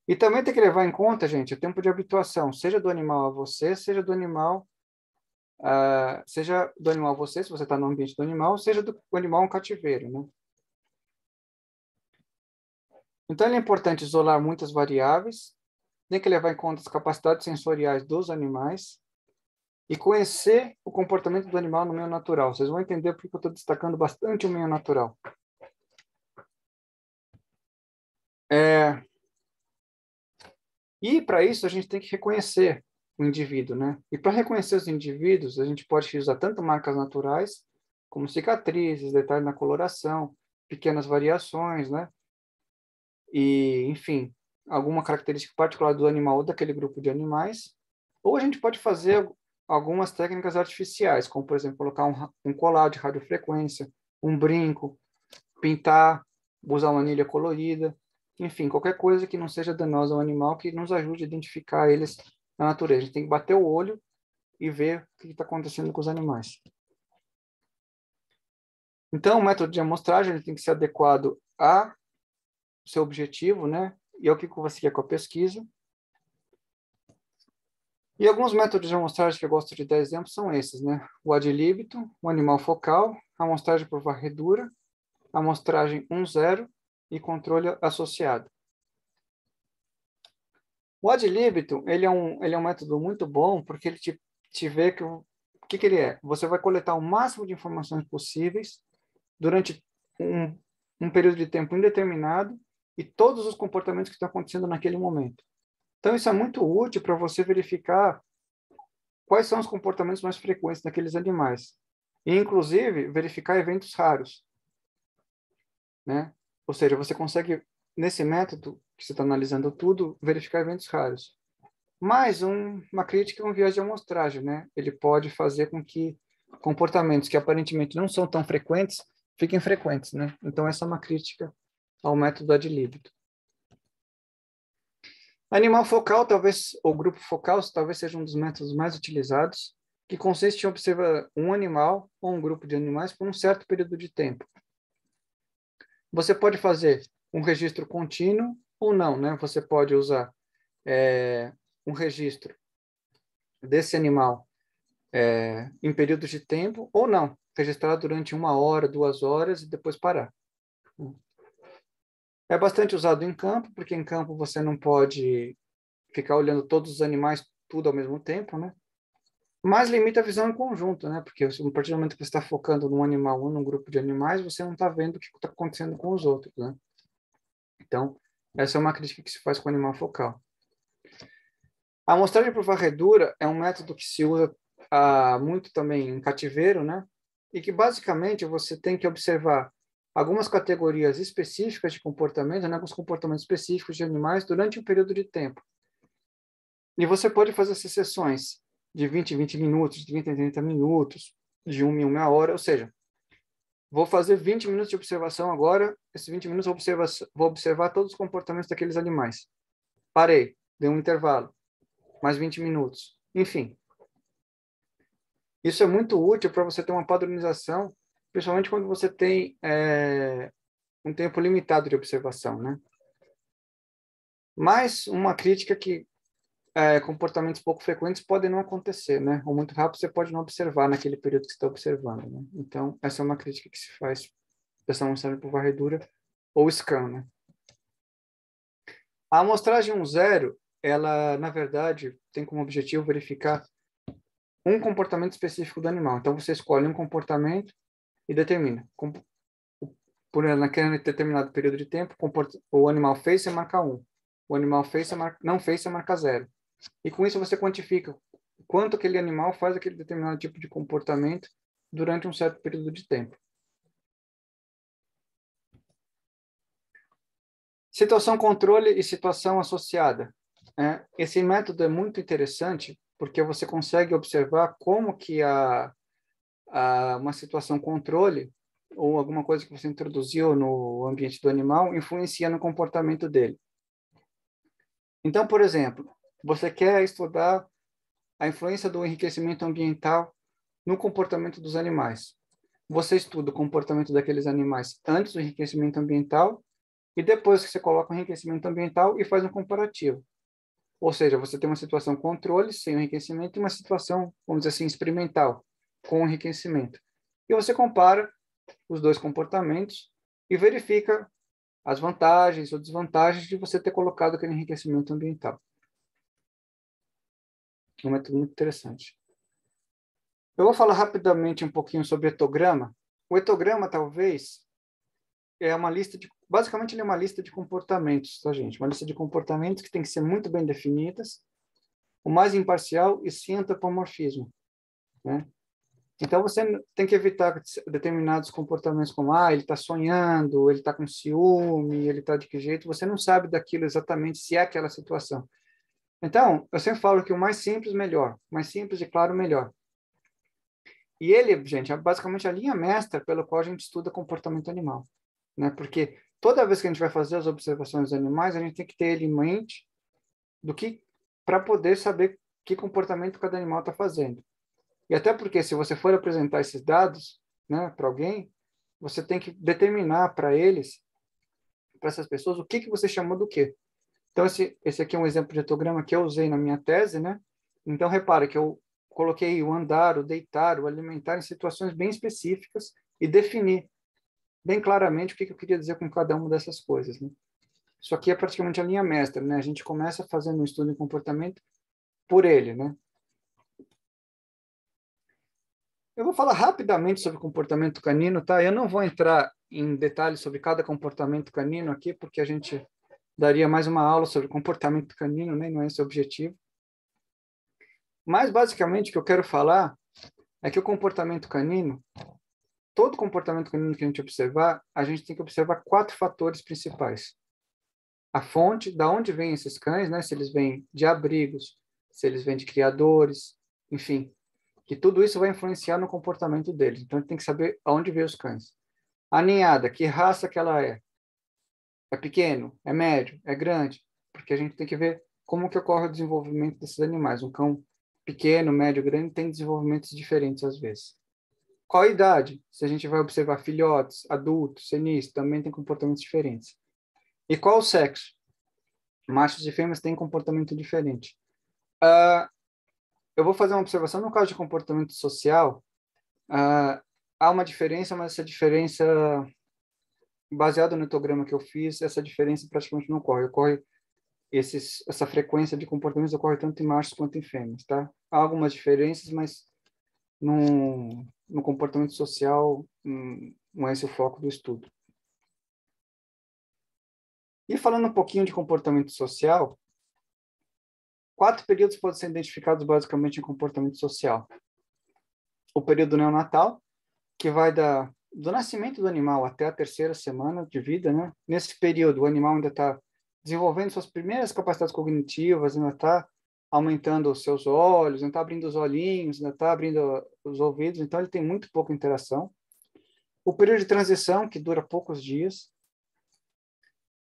S3: E também tem que levar em conta, gente, o tempo de habituação, seja do animal a você, seja do animal a você, se você está no ambiente do animal, seja do animal um cativeiro, né? Então, é importante isolar muitas variáveis, tem que levar em conta as capacidades sensoriais dos animais, e conhecer o comportamento do animal no meio natural. Vocês vão entender porque eu estou destacando bastante o meio natural. E para isso a gente tem que reconhecer o indivíduo, né? E para reconhecer os indivíduos, a gente pode usar tanto marcas naturais, como cicatrizes, detalhes na coloração, pequenas variações, né? E, enfim, alguma característica particular do animal ou daquele grupo de animais. Ou a gente pode fazer algumas técnicas artificiais, como, por exemplo, colocar um colar de radiofrequência, um brinco, pintar, usar uma anilha colorida, enfim, qualquer coisa que não seja danosa ao animal, que nos ajude a identificar eles na natureza. A gente tem que bater o olho e ver o que está acontecendo com os animais. Então, o método de amostragem ele tem que ser adequado ao seu objetivo, né? E ao que você quer com a pesquisa. E alguns métodos de amostragem que eu gosto de dar exemplos são esses, né? O ad libitum, o animal focal, a amostragem por varredura, a amostragem 1-0 e controle associado. O ad libitum, ele é um método muito bom porque ele te vê que o que ele é? Você vai coletar o máximo de informações possíveis durante um período de tempo indeterminado e todos os comportamentos que estão acontecendo naquele momento. Então, isso é muito útil para você verificar quais são os comportamentos mais frequentes daqueles animais. E, inclusive, verificar eventos raros, né? Ou seja, você consegue, nesse método que você está analisando tudo, verificar eventos raros. Mais uma crítica é um viés de amostragem, né? Ele pode fazer com que comportamentos que aparentemente não são tão frequentes fiquem frequentes, né? Então, essa é uma crítica ao método ad libitum. Animal focal, talvez, ou grupo focal, talvez seja um dos métodos mais utilizados, que consiste em observar um animal ou um grupo de animais por um certo período de tempo. Você pode fazer um registro contínuo ou não, né? Você pode usar um registro desse animal em períodos de tempo ou não, registrar durante 1 hora, 2 horas e depois parar. É bastante usado em campo, porque em campo você não pode ficar olhando todos os animais tudo ao mesmo tempo, né? Mas limita a visão em conjunto, né? Porque a partir do momento que você está focando num animal ou num grupo de animais, você não está vendo o que está acontecendo com os outros, né? Então, essa é uma crítica que se faz com o animal focal. A amostragem por varredura é um método que se usa muito também em cativeiro, né? E que basicamente você tem que observar algumas categorias específicas de comportamento, né? Alguns comportamentos específicos de animais durante um período de tempo. E você pode fazer essas sessões de 20 em 20 minutos, de 30 em 30 minutos, de 1 em 1 hora, ou seja, vou fazer 20 minutos de observação agora, esses 20 minutos vou observar todos os comportamentos daqueles animais. Parei, dei um intervalo, mais 20 minutos. Enfim, isso é muito útil para você ter uma padronização, principalmente quando você tem um tempo limitado de observação, né? Mas uma crítica que comportamentos pouco frequentes podem não acontecer, né? Ou muito rápido você pode não observar naquele período que você está observando, né? Então, essa é uma crítica que se faz dessa amostragem por varredura ou scan, né? A amostragem 1-0, ela, na verdade, tem como objetivo verificar um comportamento específico do animal. Então, você escolhe um comportamento e determina. Por naquele determinado período de tempo, o animal fez, você marca 1. O animal fez, não fez, você marca 0. E com isso você quantifica quanto aquele animal faz aquele determinado tipo de comportamento durante um certo período de tempo. Situação controle e situação associada. Esse método é muito interessante porque você consegue observar como que uma situação controle ou alguma coisa que você introduziu no ambiente do animal influencia no comportamento dele. Então, por exemplo, você quer estudar a influência do enriquecimento ambiental no comportamento dos animais. Você estuda o comportamento daqueles animais antes do enriquecimento ambiental e depois que você coloca o enriquecimento ambiental e faz um comparativo. Ou seja, você tem uma situação controle sem o enriquecimento e uma situação, vamos dizer assim, experimental com o enriquecimento. E você compara os dois comportamentos e verifica as vantagens ou desvantagens de você ter colocado aquele enriquecimento ambiental. É um método muito interessante. Eu vou falar rapidamente um pouquinho sobre etograma. O etograma, talvez, é uma lista de... Basicamente, ele é uma lista de comportamentos, tá, gente? Uma lista de comportamentos que tem que ser muito bem definidas, o mais imparcial e sem antropomorfismo, né? Então, você tem que evitar determinados comportamentos como, ele está sonhando, ele está com ciúme, ele está de que jeito, você não sabe daquilo exatamente se é aquela situação. Então, eu sempre falo que o mais simples, melhor. O mais simples e claro, melhor. E ele, gente, é basicamente a linha mestra pelo qual a gente estuda comportamento animal, né? Porque toda vez que a gente vai fazer as observações dos animais, a gente tem que ter ele em mente do que para poder saber que comportamento cada animal está fazendo. E até porque se você for apresentar esses dados, né, para alguém, você tem que determinar para eles, para essas pessoas, o que que você chamou do quê. Então esse aqui é um exemplo de etograma que eu usei na minha tese, né? Então repara que eu coloquei o andar, o deitar, o alimentar em situações bem específicas e defini bem claramente o que eu queria dizer com cada uma dessas coisas, né? Isso aqui é praticamente a linha mestra, né? A gente começa fazendo um estudo de comportamento por ele, né? Eu vou falar rapidamente sobre comportamento canino, tá? Eu não vou entrar em detalhes sobre cada comportamento canino aqui, porque a gente daria mais uma aula sobre comportamento canino, né? Não é esse o objetivo. Mas, basicamente, o que eu quero falar é que o comportamento canino, todo comportamento canino que a gente observar, a gente tem que observar 4 fatores principais. A fonte, da onde vêm esses cães, né? Se eles vêm de abrigos, se eles vêm de criadores, enfim, que tudo isso vai influenciar no comportamento deles. Então, a gente tem que saber aonde vêm os cães. A ninhada, que raça que ela é? É pequeno? É médio? É grande? Porque a gente tem que ver como que ocorre o desenvolvimento desses animais. Um cão pequeno, médio, grande tem desenvolvimentos diferentes às vezes. Qual a idade? Se a gente vai observar filhotes, adultos, senis, também tem comportamentos diferentes. E qual o sexo? Machos e fêmeas têm comportamento diferente. Eu vou fazer uma observação no caso de comportamento social. Há uma diferença, mas essa diferença, baseado no etograma que eu fiz, essa diferença praticamente não ocorre. Essa frequência de comportamentos ocorre tanto em machos quanto em fêmeas, tá? Há algumas diferenças, mas no comportamento social não é esse o foco do estudo. E falando um pouquinho de comportamento social, 4 períodos podem ser identificados basicamente em comportamento social. O período neonatal, que vai do nascimento do animal até a 3ª semana de vida, né? Nesse período, o animal ainda está desenvolvendo suas primeiras capacidades cognitivas, ainda está aumentando os seus olhos, ainda está abrindo os olhinhos, ainda está abrindo os ouvidos, então ele tem muito pouca interação. O período de transição, que dura poucos dias.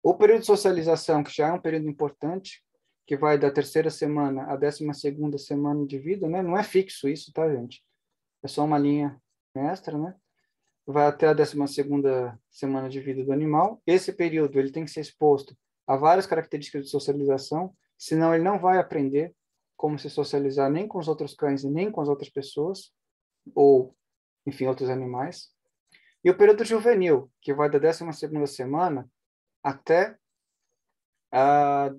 S3: O período de socialização, que já é um período importante, que vai da 3ª semana à 12ª semana de vida, né? Não é fixo isso, tá, gente? É só uma linha mestra, né? Vai até a 12ª semana de vida do animal. Esse período ele tem que ser exposto a várias características de socialização, senão ele não vai aprender como se socializar nem com os outros cães e nem com as outras pessoas, ou, enfim, outros animais. E o período juvenil, que vai da 12ª semana até a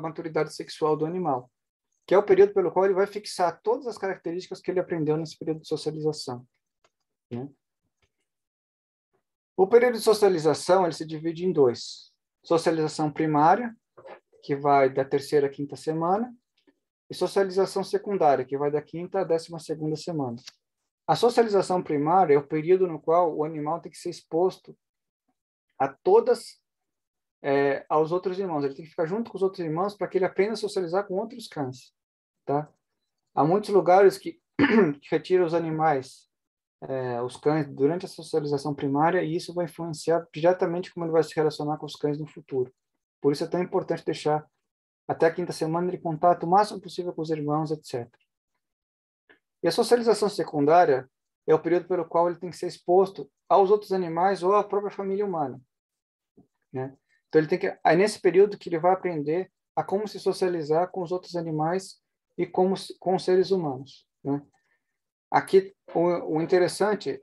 S3: maturidade sexual do animal, que é o período pelo qual ele vai fixar todas as características que ele aprendeu nesse período de socialização, né? O período de socialização ele se divide em 2. Socialização primária, que vai da 3ª à 5ª semana, e socialização secundária, que vai da 5ª à 12ª semana. A socialização primária é o período no qual o animal tem que ser exposto a aos outros irmãos. Ele tem que ficar junto com os outros irmãos para que ele aprenda a socializar com outros cães, tá? Há muitos lugares que retiram os animais, os cães, durante a socialização primária, e isso vai influenciar diretamente como ele vai se relacionar com os cães no futuro. Por isso é tão importante deixar até a 5ª semana de contato o máximo possível com os irmãos, etc. E a socialização secundária é o período pelo qual ele tem que ser exposto aos outros animais ou à própria família humana, né? Então, é nesse período que ele vai aprender a como se socializar com os outros animais e com os seres humanos, né? Aqui, o interessante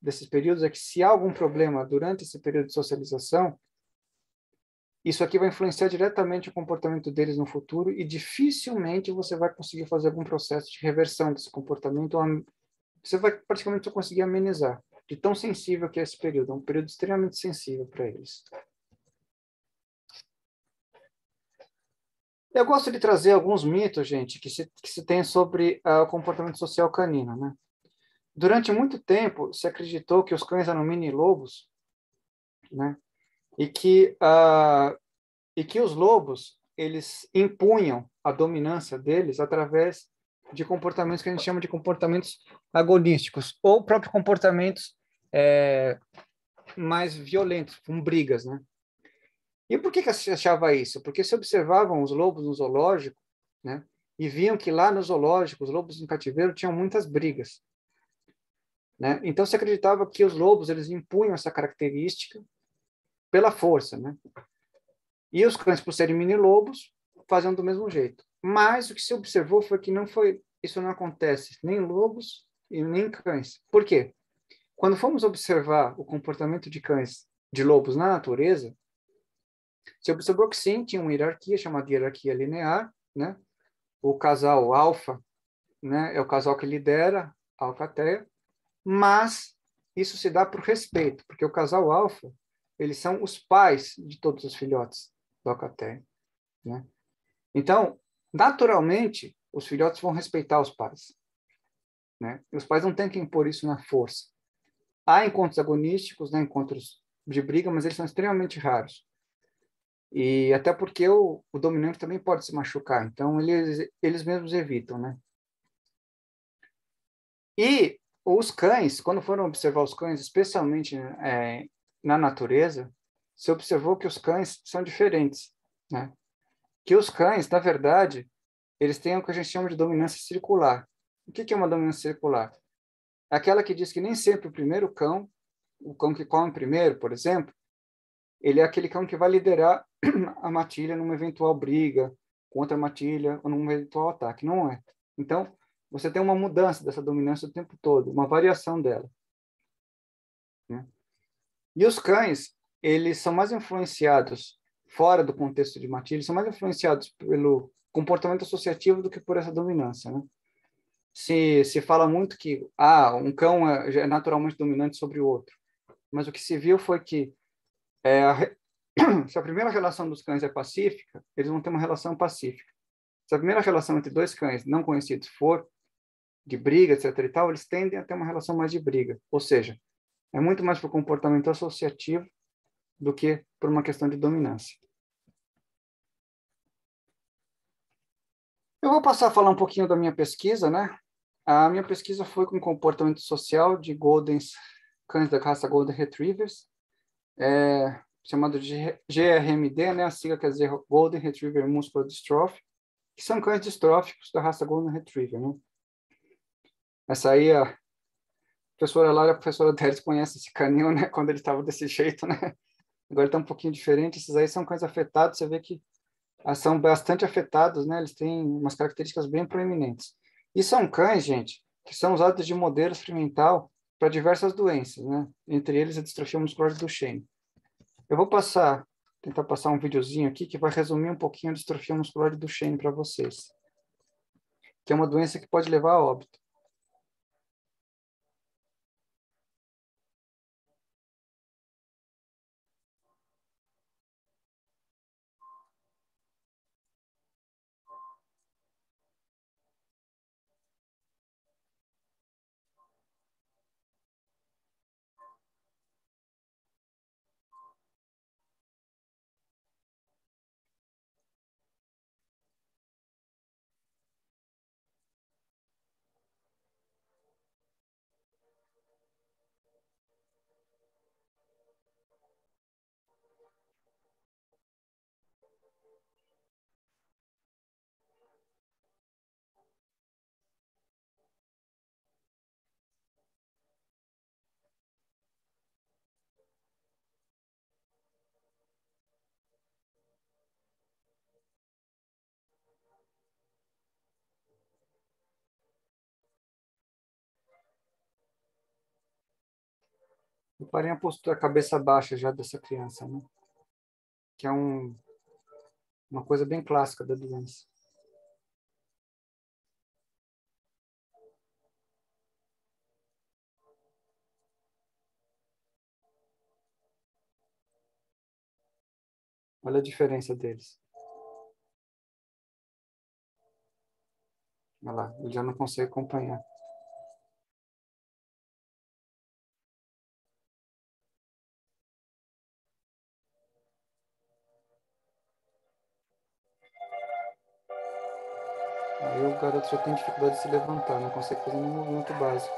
S3: desses períodos é que se há algum problema durante esse período de socialização, isso aqui vai influenciar diretamente o comportamento deles no futuro e dificilmente você vai conseguir fazer algum processo de reversão desse comportamento. Você vai praticamente só conseguir amenizar, de tão sensível que é esse período. É um período extremamente sensível para eles. Eu gosto de trazer alguns mitos, gente, que se tem sobre o comportamento social canino, né? Durante muito tempo, se acreditou que os cães eram mini-lobos, né? E que os lobos, eles impunham a dominância deles através de comportamentos que a gente chama de comportamentos agonísticos, ou próprios comportamentos mais violentos, com brigas, né? E por que se achava isso? Porque se observavam os lobos no zoológico, né? E viam que lá no zoológico, os lobos em cativeiro tinham muitas brigas, né? Então se acreditava que os lobos, eles impunham essa característica pela força, né? E os cães, por serem mini-lobos, faziam do mesmo jeito. Mas o que se observou foi que isso não acontece nem em lobos e nem em cães. Por quê? Quando fomos observar o comportamento de cães, de lobos na natureza, se observou que sim, tinha uma hierarquia chamada hierarquia linear, né? O casal alfa, né, é o casal que lidera a alcateia, mas isso se dá por respeito, porque o casal alfa, eles são os pais de todos os filhotes da alcateia, né? Então, naturalmente, os filhotes vão respeitar os pais, né? E os pais não têm que impor isso na força. Há encontros agonísticos, né, encontros de briga, mas eles são extremamente raros. E até porque o dominante também pode se machucar, então eles mesmos evitam, né? E os cães, quando foram observar os cães, especialmente na natureza, se observou que os cães são diferentes, né? Que os cães, na verdade, eles têm o que a gente chama de dominância circular. O que é uma dominância circular? É aquela que diz que nem sempre o primeiro cão, o cão que come primeiro, por exemplo, ele é aquele cão que vai liderar a matilha numa eventual briga com outra matilha ou num eventual ataque. Não é. Então, você tem uma mudança dessa dominância o tempo todo, uma variação dela, né? E os cães, eles são mais influenciados, fora do contexto de matilha, são mais influenciados pelo comportamento associativo do que por essa dominância, né? Se fala muito que um cão é naturalmente dominante sobre o outro, mas o que se viu foi que se a primeira relação dos cães é pacífica, eles vão ter uma relação pacífica. Se a primeira relação entre dois cães não conhecidos for de briga, etc. e tal, eles tendem a ter uma relação mais de briga. Ou seja, é muito mais por comportamento associativo do que por uma questão de dominância. Eu vou passar a falar um pouquinho da minha pesquisa, né? A minha pesquisa foi com comportamento social de cães da raça Golden Retrievers, chamado de GRMD, né? A sigla quer dizer Golden Retriever Muscular Dystrophy, que são cães distróficos da raça Golden Retriever, né? Essa aí, a professora Lara e a professora Teres conhecem esse canil, né? Quando ele estava desse jeito, né? Agora está um pouquinho diferente. Esses aí são cães afetados, você vê que são bastante afetados, né? Eles têm umas características bem proeminentes. E são cães, gente, que são usados de modelo experimental para diversas doenças, né? Entre eles a distrofia muscular do Duchenne. Eu vou tentar passar um videozinho aqui que vai resumir um pouquinho a distrofia muscular de Duchenne para vocês, que é uma doença que pode levar a óbito. Reparem a postura, a cabeça baixa já dessa criança, né? que é uma coisa bem clássica da doença. Olha a diferença deles. Olha lá, ele já não consegue acompanhar. Aí o garoto já tem dificuldade de se levantar, não consegue fazer nenhum movimento básico.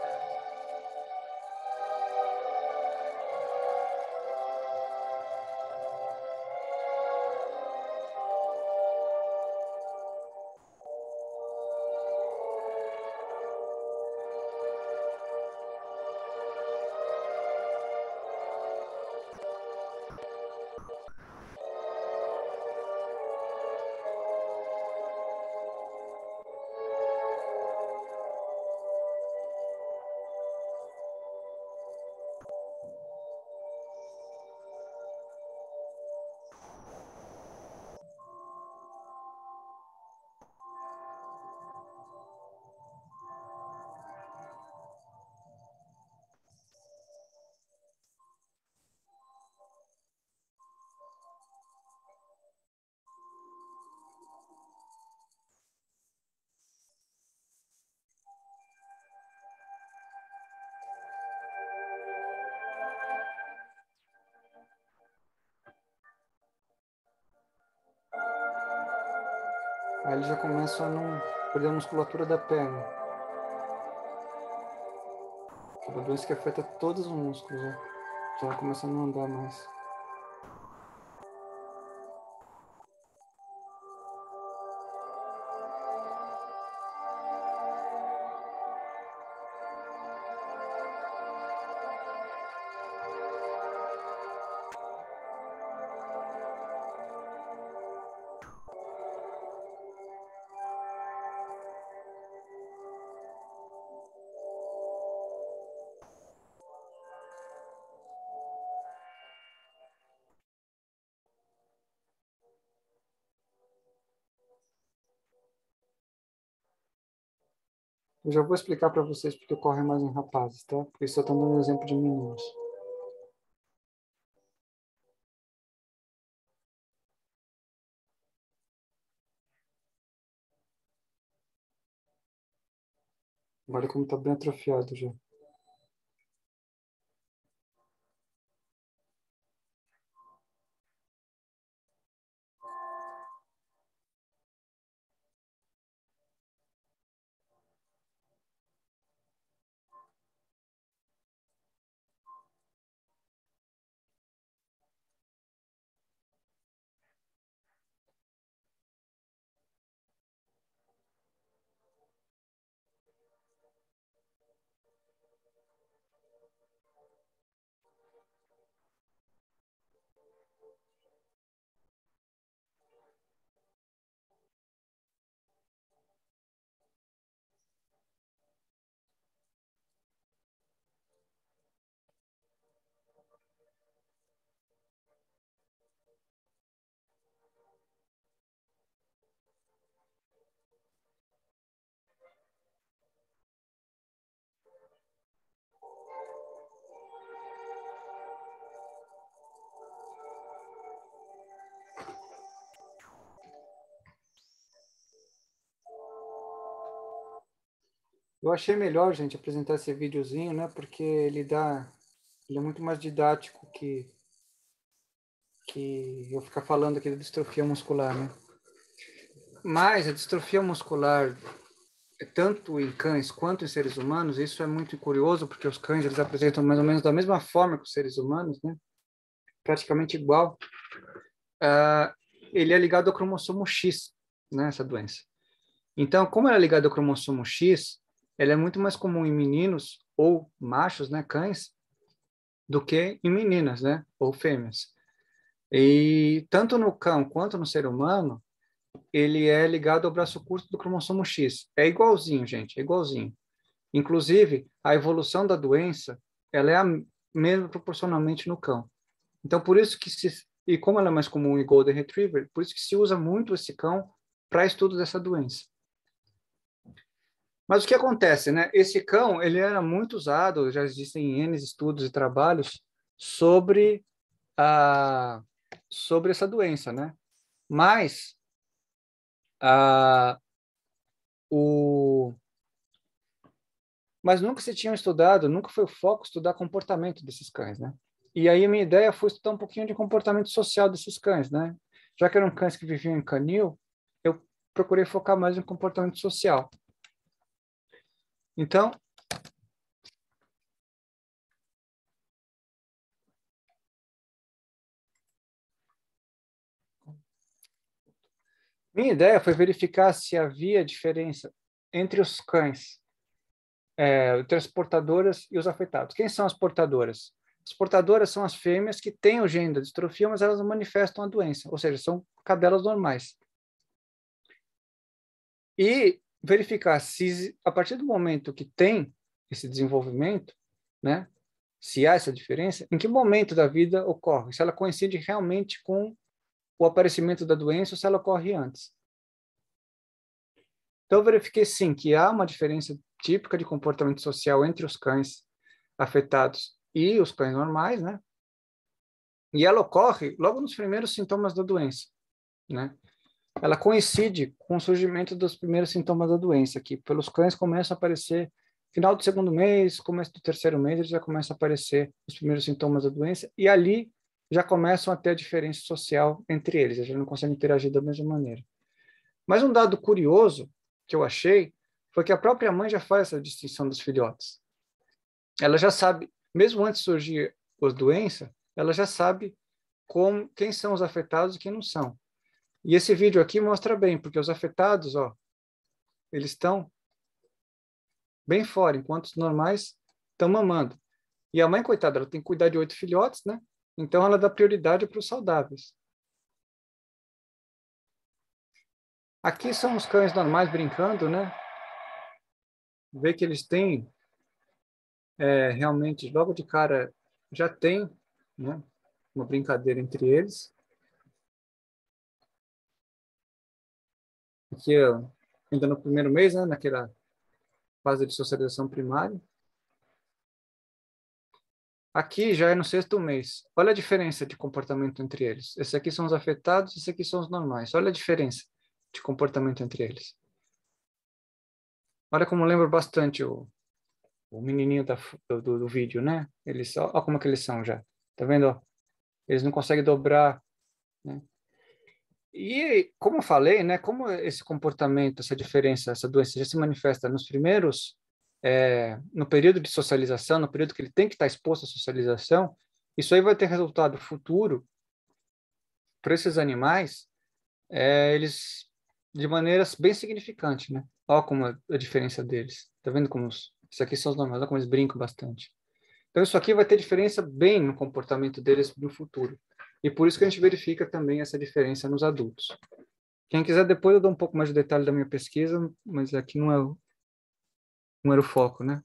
S3: Aí ele já começa a não perder a musculatura da perna. É uma doença que afeta todos os músculos, né? Já começa a não andar mais. Eu já vou explicar para vocês porque ocorre mais em rapazes, tá? Porque isso eu estou dando um exemplo de meninos. Olha como está bem atrofiado já. Eu achei melhor, gente, apresentar esse videozinho, né? Porque ele é muito mais didático que eu ficar falando aqui da distrofia muscular, né? Mas a distrofia muscular, tanto em cães quanto em seres humanos, isso é muito curioso, porque os cães eles apresentam mais ou menos da mesma forma que os seres humanos, né? Praticamente igual. Ele é ligado ao cromossomo X, né? Essa doença. Então, como ela é ligada ao cromossomo X, ela é muito mais comum em meninos ou machos, né? Cães, do que em meninas, né? Ou fêmeas. E tanto no cão quanto no ser humano, ele é ligado ao braço curto do cromossomo X. É igualzinho, gente, é igualzinho. Inclusive, a evolução da doença, ela é a mesma proporcionalmente no cão. Então, por isso que e como ela é mais comum em Golden Retriever, por isso que se usa muito esse cão para estudo dessa doença. Mas o que acontece, né? Esse cão, ele era muito usado, já existem N estudos e trabalhos sobre sobre essa doença, né? Mas mas nunca se tinha estudado, nunca foi o foco estudar comportamento desses cães, né? E aí a minha ideia foi estudar um pouquinho de comportamento social desses cães, né? Já que eram cães que viviam em canil, eu procurei focar mais em comportamento social. Então, minha ideia foi verificar se havia diferença entre os cães, entre as portadoras e os afetados. Quem são as portadoras? As portadoras são as fêmeas que têm o gene da distrofia, mas elas não manifestam a doença, ou seja, são cadelas normais. E verificar se, a partir do momento que tem esse desenvolvimento, né, se há essa diferença, em que momento da vida ocorre, se ela coincide realmente com o aparecimento da doença ou se ela ocorre antes. Então, eu verifiquei, sim, que há uma diferença típica de comportamento social entre os cães afetados e os cães normais, né? E ela ocorre logo nos primeiros sintomas da doença, né? Ela coincide com o surgimento dos primeiros sintomas da doença, que pelos cães começam a aparecer final do segundo mês, começo do terceiro mês, eles já começam a aparecer os primeiros sintomas da doença, e ali já começam a ter a diferença social entre eles, eles já não conseguem interagir da mesma maneira. Mas um dado curioso que eu achei foi que a própria mãe já faz essa distinção dos filhotes. Ela já sabe, mesmo antes de surgir as doenças, ela já sabe quem são os afetados e quem não são. E esse vídeo aqui mostra bem, porque os afetados, ó, eles estão bem fora, enquanto os normais estão mamando. E a mãe, coitada, ela tem que cuidar de 8 filhotes, né? Então ela dá prioridade para os saudáveis. Aqui são os cães normais brincando, né? Vê que eles têm, realmente, logo de cara, já tem, né, uma brincadeira entre eles. Aqui, ainda no primeiro mês, né, naquela fase de socialização primária. Aqui já é no 6º mês. Olha a diferença de comportamento entre eles. Esses aqui são os afetados, esses aqui são os normais. Olha a diferença de comportamento entre eles. Olha como lembra bastante o menininho do vídeo, né? Olha como é que eles são já. Tá vendo? Eles não conseguem dobrar, né? E, como eu falei, né? Como esse comportamento, essa diferença, essa doença já se manifesta nos primeiros, no período de socialização, no período que ele tem que estar exposto à socialização, isso aí vai ter resultado futuro para esses animais, eles de maneiras bem significantes, né? Olha como a diferença deles. Tá vendo como esses aqui são os normais, olha como eles brincam bastante. Então isso aqui vai ter diferença bem no comportamento deles no futuro. E por isso que a gente verifica também essa diferença nos adultos. Quem quiser depois eu dou um pouco mais de detalhe da minha pesquisa, mas aqui não era o foco, né?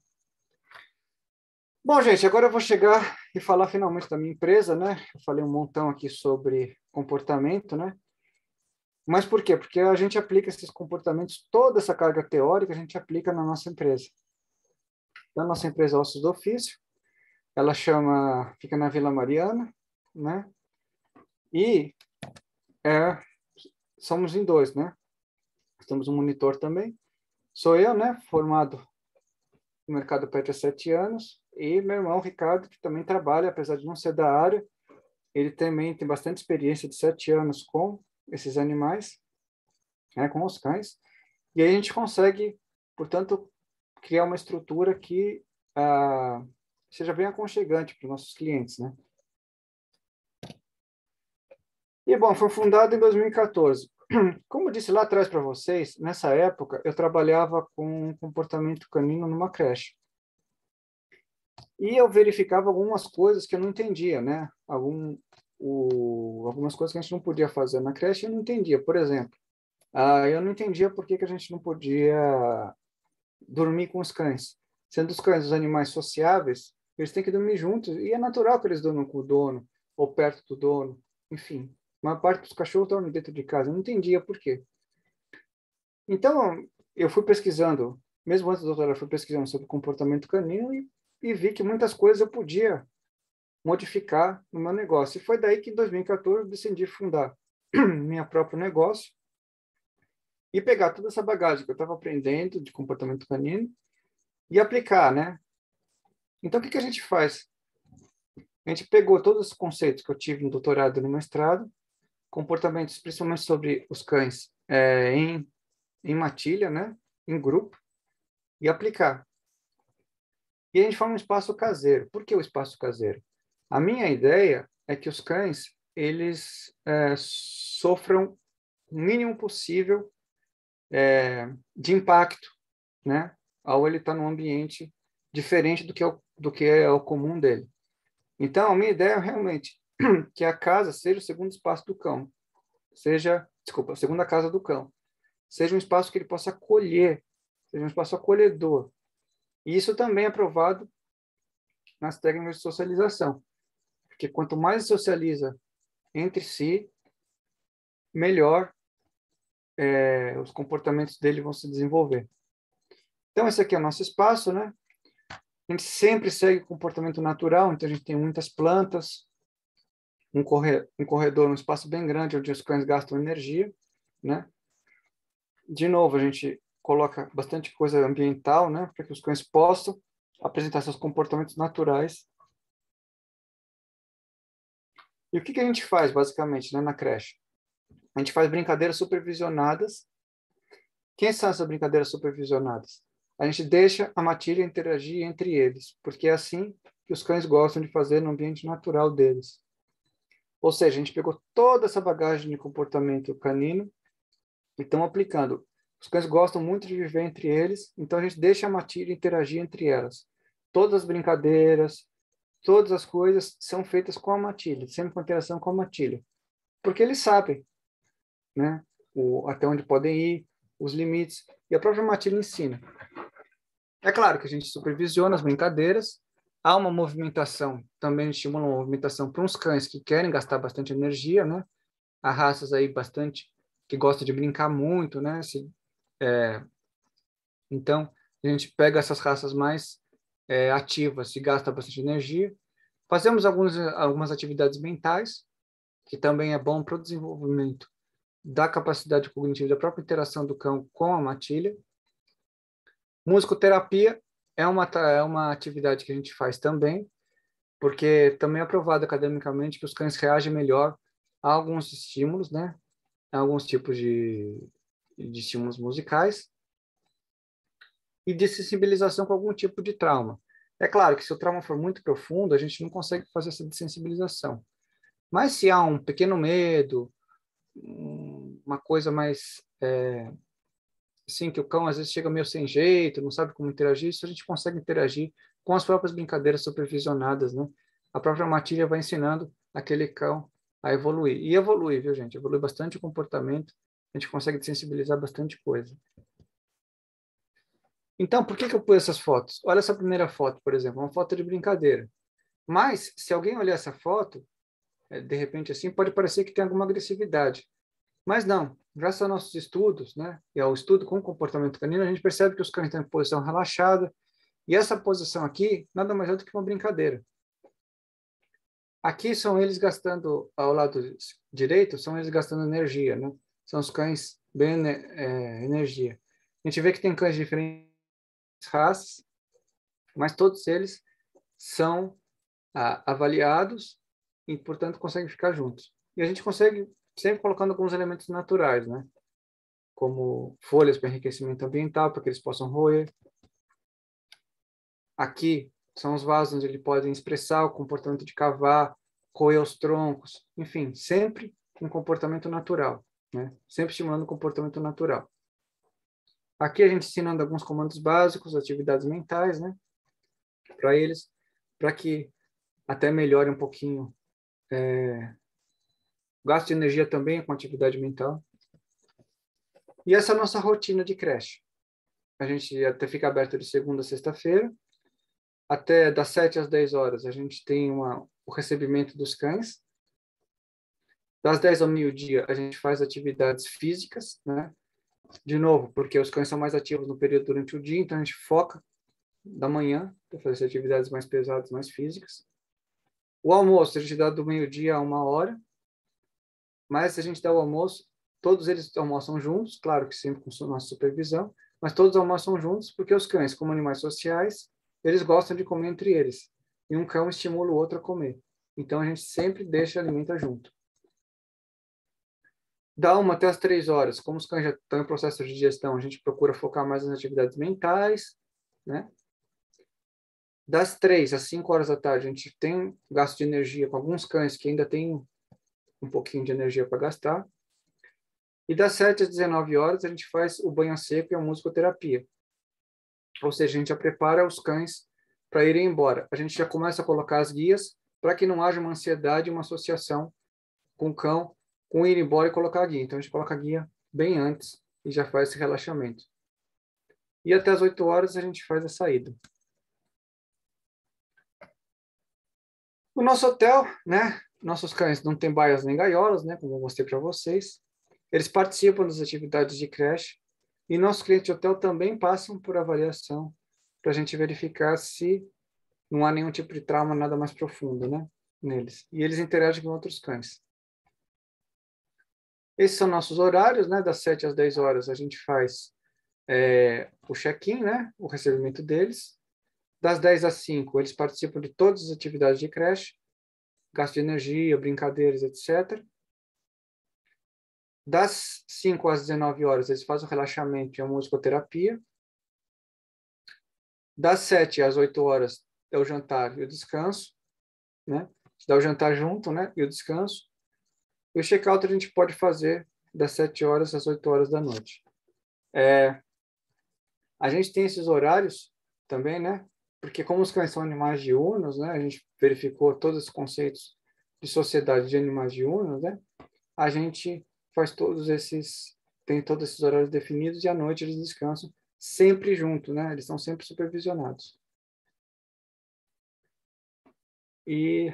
S3: Bom, gente, agora eu vou chegar e falar finalmente da minha empresa, né? Eu falei um montão aqui sobre comportamento, né? Mas por quê? Porque a gente aplica esses comportamentos, toda essa carga teórica, a gente aplica na nossa empresa. Então, a nossa empresa Ossos do Ofício, ela fica na Vila Mariana, né? E somos em 2, né? Temos um monitor também. Sou eu, né? Formado no mercado pet há 7 anos. E meu irmão, Ricardo, que também trabalha, apesar de não ser da área, ele também tem bastante experiência de 7 anos com esses animais, né, com os cães. E aí a gente consegue, portanto, criar uma estrutura que seja bem aconchegante para os nossos clientes, né? E, bom, foi fundado em 2014. Como eu disse lá atrás para vocês, nessa época eu trabalhava com comportamento canino numa creche. E eu verificava algumas coisas que eu não entendia, né? Algumas coisas que a gente não podia fazer na creche eu não entendia. Por exemplo, eu não entendia por que a gente não podia dormir com os cães. Sendo os cães os animais sociáveis, eles têm que dormir juntos, e é natural que eles durmam com o dono, ou perto do dono, enfim, a maior parte dos cachorros dormem dentro de casa. Eu não entendia por quê. Então, eu fui pesquisando, mesmo antes do doutorado, eu fui pesquisando sobre comportamento canino e vi que muitas coisas eu podia modificar no meu negócio. E foi daí que, em 2014, eu decidi fundar meu próprio negócio e pegar toda essa bagagem que eu estava aprendendo de comportamento canino e aplicar, né? Então, o que a gente faz? A gente pegou todos os conceitos que eu tive no doutorado e no mestrado, comportamentos principalmente sobre os cães em matilha, né? Em grupo, e aplicar. E a gente forma um espaço caseiro. Por que o espaço caseiro? A minha ideia é que os cães, eles sofram o mínimo possível de impacto, né? Ao ele estar num ambiente diferente do que é o comum dele. Então, a minha ideia é realmente que a casa seja o segundo espaço do cão, a segunda casa do cão, seja um espaço que ele possa acolher, seja um espaço acolhedor. E isso também é provado nas técnicas de socialização, porque quanto mais socializa entre si, melhor os comportamentos dele vão se desenvolver. Então, esse aqui é o nosso espaço, né? A gente sempre segue o comportamento natural, então a gente tem muitas plantas, um corredor, um espaço bem grande onde os cães gastam energia, né? De novo, a gente coloca bastante coisa ambiental, né? Para que os cães possam apresentar seus comportamentos naturais. E o que a gente faz, basicamente, né, na creche? A gente faz brincadeiras supervisionadas. Quem são essas brincadeiras supervisionadas? A gente deixa a matilha interagir entre eles, porque é assim que os cães gostam de fazer no ambiente natural deles. Ou seja, a gente pegou toda essa bagagem de comportamento canino e estamos aplicando. Os cães gostam muito de viver entre eles, então a gente deixa a matilha interagir entre elas. Todas as brincadeiras, todas as coisas são feitas com a matilha, sempre com interação com a matilha. Porque eles sabem, né? Até onde podem ir, os limites, e a própria matilha ensina. É claro que a gente supervisiona as brincadeiras, há uma movimentação, também estimula uma movimentação para uns cães que querem gastar bastante energia, né? Há raças aí bastante que gostam de brincar muito, né? Então, a gente pega essas raças mais ativas e gasta bastante energia. Fazemos algumas atividades mentais, que também é bom para o desenvolvimento da capacidade cognitiva, da própria interação do cão com a matilha. Musicoterapia é uma atividade que a gente faz também, porque também é provado academicamente que os cães reagem melhor a alguns estímulos, né? A alguns tipos de estímulos musicais e de sensibilização com algum tipo de trauma. É claro que se o trauma for muito profundo, a gente não consegue fazer essa desensibilização. Mas se há um pequeno medo, uma coisa mais assim, que o cão às vezes chega meio sem jeito, não sabe como interagir, isso a gente consegue interagir com as próprias brincadeiras supervisionadas, né? A própria matilha vai ensinando aquele cão a evoluir. E evolui, viu, gente? Evolui bastante o comportamento, a gente consegue sensibilizar bastante coisa. Então, por que eu pus essas fotos? Olha essa primeira foto, por exemplo, uma foto de brincadeira. Mas, se alguém olhar essa foto, de repente assim, pode parecer que tem alguma agressividade. Mas não, graças aos nossos estudos, né, e ao estudo com o comportamento canino, a gente percebe que os cães estão em posição relaxada, e essa posição aqui nada mais é do que uma brincadeira. Aqui são eles gastando, ao lado direito, são eles gastando energia, né? São os cães bem energia. A gente vê que tem cães de diferentes raças, mas todos eles são avaliados e, portanto, conseguem ficar juntos. E a gente consegue sempre colocando alguns elementos naturais, né? Como folhas para enriquecimento ambiental, para que eles possam roer. Aqui são os vasos onde eles podem expressar o comportamento de cavar, roer os troncos, enfim, sempre um comportamento natural, né? Sempre estimulando o comportamento natural. Aqui a gente ensinando alguns comandos básicos, atividades mentais, né? Para eles, para que até melhore um pouquinho o gasto de energia também com atividade mental. E essa é a nossa rotina de creche. A gente até fica aberto de segunda a sexta-feira. Até das 7 às 10 horas a gente tem o recebimento dos cães. Das 10 ao meio-dia, a gente faz atividades físicas, né? De novo, porque os cães são mais ativos no período durante o dia, então a gente foca da manhã para fazer atividades mais pesadas, mais físicas. O almoço, a gente dá do meio-dia a 1 hora, mas se a gente dá o almoço, todos eles almoçam juntos, claro que sempre com nossa supervisão, mas todos almoçam juntos porque os cães, como animais sociais, eles gostam de comer entre eles. E um cão estimula o outro a comer. Então, a gente sempre deixa alimenta junto. Da 1 até as 3 horas, como os cães já estão em processo de digestão, a gente procura focar mais nas atividades mentais, né? Das 3 às 5 horas da tarde, a gente tem gasto de energia com alguns cães que ainda tem um pouquinho de energia para gastar. E das 7 às 19 horas, a gente faz o banho seco e a musicoterapia. Ou seja, a gente já prepara os cães para irem embora. A gente já começa a colocar as guias para que não haja uma ansiedade, uma associação com o cão, com ir embora e colocar a guia. Então, a gente coloca a guia bem antes e já faz esse relaxamento. E até as 8 horas, a gente faz a saída. O nosso hotel, né? Nossos cães não têm baias nem gaiolas, né? Como eu mostrei para vocês. Eles participam das atividades de creche. E nossos clientes de hotel também passam por avaliação para a gente verificar se não há nenhum tipo de trauma, nada mais profundo, né? Neles. E eles interagem com outros cães. Esses são nossos horários, né? Das 7 às 10 horas a gente faz o check-in, né? O recebimento deles. Das 10 às 5, eles participam de todas as atividades de creche, gasto de energia, brincadeiras, etc. Das 5 às 19 horas, eles fazem o relaxamento e a musicoterapia. Das 7 às 8 horas é o jantar e o descanso, né? A gente dá o jantar junto, né? E o descanso. E o check-out a gente pode fazer das 7 horas às 8 horas da noite. A gente tem esses horários também, né? Porque como os cães são animais diurnos, né? A gente verificou todos os conceitos de sociedade de animais diurnos, né? A gente faz tem todos esses horários definidos e à noite eles descansam sempre junto, né? Eles estão sempre supervisionados. E,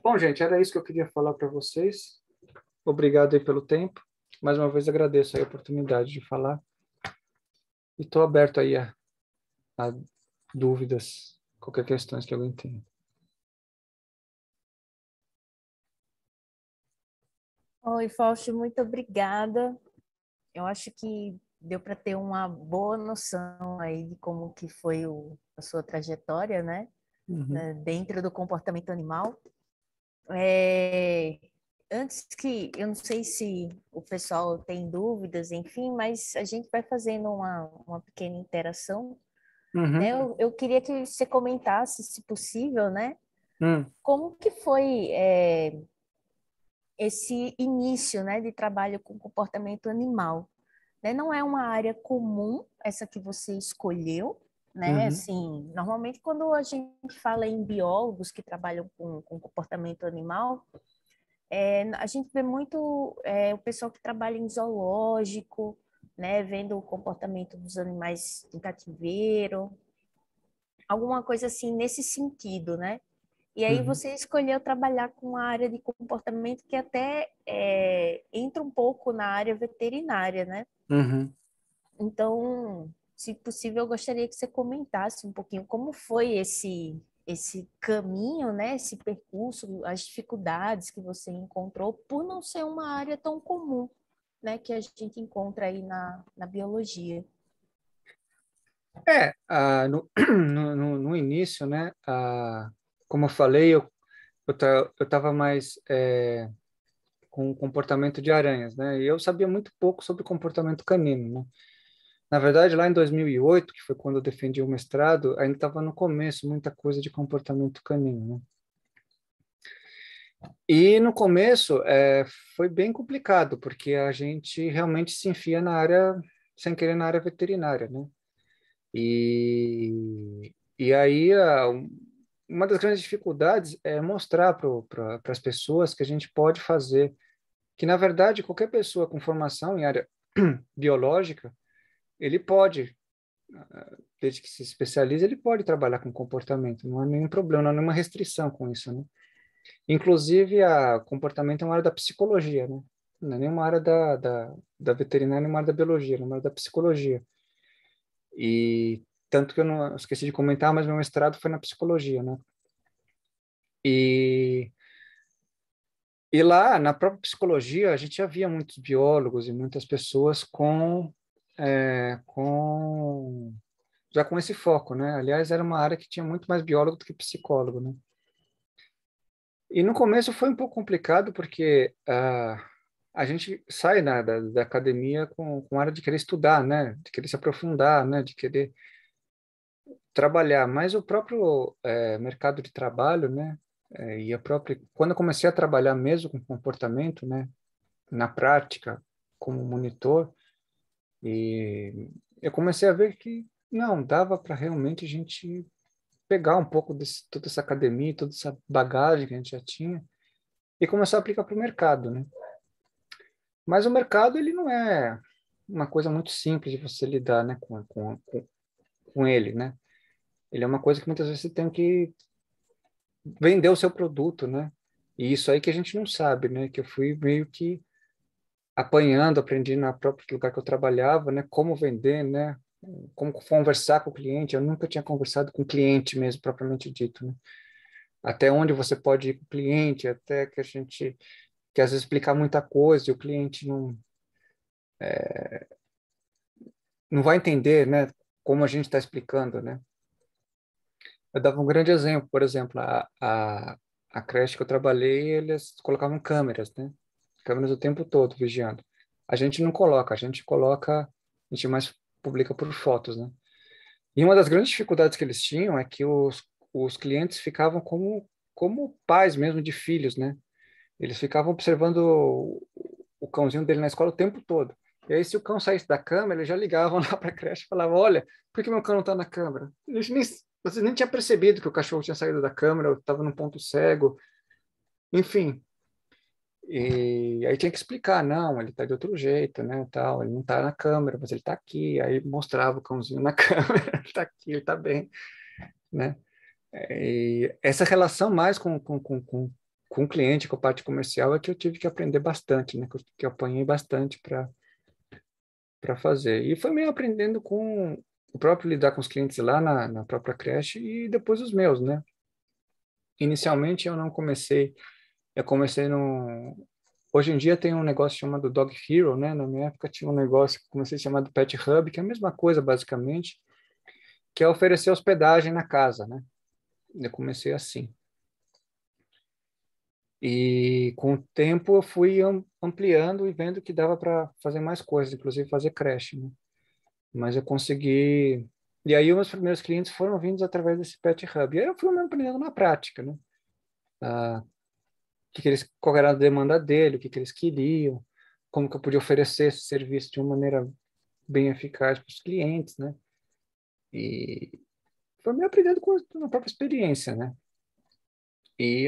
S3: bom, gente, era isso que eu queria falar para vocês. Obrigado aí pelo tempo. Mais uma vez agradeço a oportunidade de falar. E estou aberto aí a dúvidas, qualquer questão que alguém tenha.
S1: Oi, Fausto, muito obrigada. Eu acho que deu para ter uma boa noção aí de como que foi a sua trajetória, né? Dentro do comportamento animal. Antes que, eu não sei se o pessoal tem dúvidas, enfim, mas a gente vai fazendo uma pequena interação, né? Eu queria que você comentasse, se possível, né? Como que foi esse início, né, de trabalho com comportamento animal? Né? Não é uma área comum essa que você escolheu, né? Assim, normalmente quando a gente fala em biólogos que trabalham com comportamento animal, a gente vê muito o pessoal que trabalha em zoológico, né, vendo o comportamento dos animais em cativeiro, alguma coisa assim nesse sentido, né? E aí você escolheu trabalhar com a área de comportamento que até entra um pouco na área veterinária, né? Então, se possível, eu gostaria que você comentasse um pouquinho como foi esse caminho, né? Esse percurso, as dificuldades que você encontrou por não ser uma área tão comum, né? Que a gente encontra aí na biologia.
S3: No início, né? Como eu falei, eu estava mais com o comportamento de aranhas, né? E eu sabia muito pouco sobre comportamento canino, né? Na verdade, lá em 2008, que foi quando eu defendi o mestrado, ainda estava no começo, muita coisa de comportamento canino, né? E no começo foi bem complicado, porque a gente realmente se enfia na área, sem querer, na área veterinária, né? E aí, uma das grandes dificuldades é mostrar para as pessoas que a gente pode fazer, que na verdade qualquer pessoa com formação em área biológica, ele pode, desde que se especialize, ele pode trabalhar com comportamento, não há nenhum problema, não há nenhuma restrição com isso, né? Inclusive, o comportamento é uma área da psicologia, né? Não é nenhuma área da veterinária, nem uma área da biologia, é uma área da psicologia. E tanto que eu não esqueci de comentar, mas meu mestrado foi na psicologia, né? E, e lá, na própria psicologia, a gente já via muitos biólogos e muitas pessoas já com esse foco, né? Aliás, era uma área que tinha muito mais biólogo do que psicólogo, né? E no começo foi um pouco complicado, porque a gente sai da academia com a área de querer estudar, né? De querer se aprofundar, né? De querer trabalhar. Mas o próprio mercado de trabalho, né? E a própria... Quando eu comecei a trabalhar mesmo com comportamento, né? Na prática, como monitor, e eu comecei a ver que não, dava para realmente a gente pegar um pouco toda essa academia, toda essa bagagem que a gente já tinha e começar a aplicar para o mercado, né? Mas o mercado, ele não é uma coisa muito simples de você lidar, né, com ele, né? Ele é uma coisa que muitas vezes você tem que vender o seu produto, né? E isso aí que a gente não sabe, né? Que eu fui meio que apanhando, aprendi na própria lugar que eu trabalhava, né? Como vender, né? Como conversar com o cliente. Eu nunca tinha conversado com o cliente mesmo, propriamente dito, né? Até onde você pode ir com o cliente, até que a gente quer às vezes explicar muita coisa e o cliente não vai entender, né? Como a gente está explicando, né? Eu dava um grande exemplo, por exemplo, a creche que eu trabalhei, eles colocavam câmeras, né? Câmeras o tempo todo vigiando. A gente mais publica por fotos, né? E uma das grandes dificuldades que eles tinham é que os clientes ficavam como pais mesmo de filhos, né? Eles ficavam observando o cãozinho dele na escola o tempo todo. E aí, se o cão saísse da câmera, eles já ligavam lá para a creche e falavam: Olha, por que meu cão não está na câmera? Vocês nem tinham percebido que o cachorro tinha saído da câmera, ou estava num ponto cego. Enfim, e aí tinha que explicar: não, ele está de outro jeito, né? Tal, ele não está na câmera, mas ele está aqui. Aí mostrava o cãozinho na câmera: ele está aqui, ele está bem, né? E essa relação mais com o cliente, com a parte comercial, é que eu tive que aprender bastante, né? Que eu apanhei bastante para fazer. E foi meio aprendendo com o próprio lidar com os clientes lá na própria creche e depois os meus, né? Inicialmente eu não comecei, eu comecei no... Hoje em dia tem um negócio chamado Dog Hero, né? Na minha época tinha um negócio que comecei chamado Pet Hub, que é a mesma coisa, basicamente, que é oferecer hospedagem na casa, né? Eu comecei assim. E com o tempo eu fui ampliando e vendo que dava para fazer mais coisas, inclusive fazer creche, né? Mas eu consegui. E aí, os meus primeiros clientes foram vindos através desse Pet Hub. E aí eu fui me aprendendo na prática, né? Qual era a demanda dele, o que eles queriam, como que eu podia oferecer esse serviço de uma maneira bem eficaz para os clientes, né? E foi me aprendendo com a própria experiência, né? E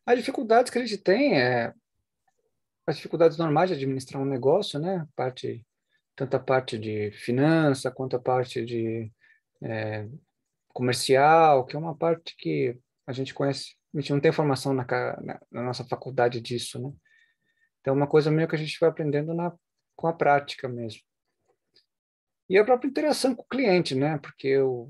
S3: as dificuldades que a gente tem as dificuldades normais de administrar um negócio, né? Tanto a parte de finança quanto a parte de comercial, que é uma parte que a gente conhece, a gente não tem formação na nossa faculdade disso, né? Então, é uma coisa meio que a gente vai aprendendo com a prática mesmo. E a própria interação com o cliente, né? Porque eu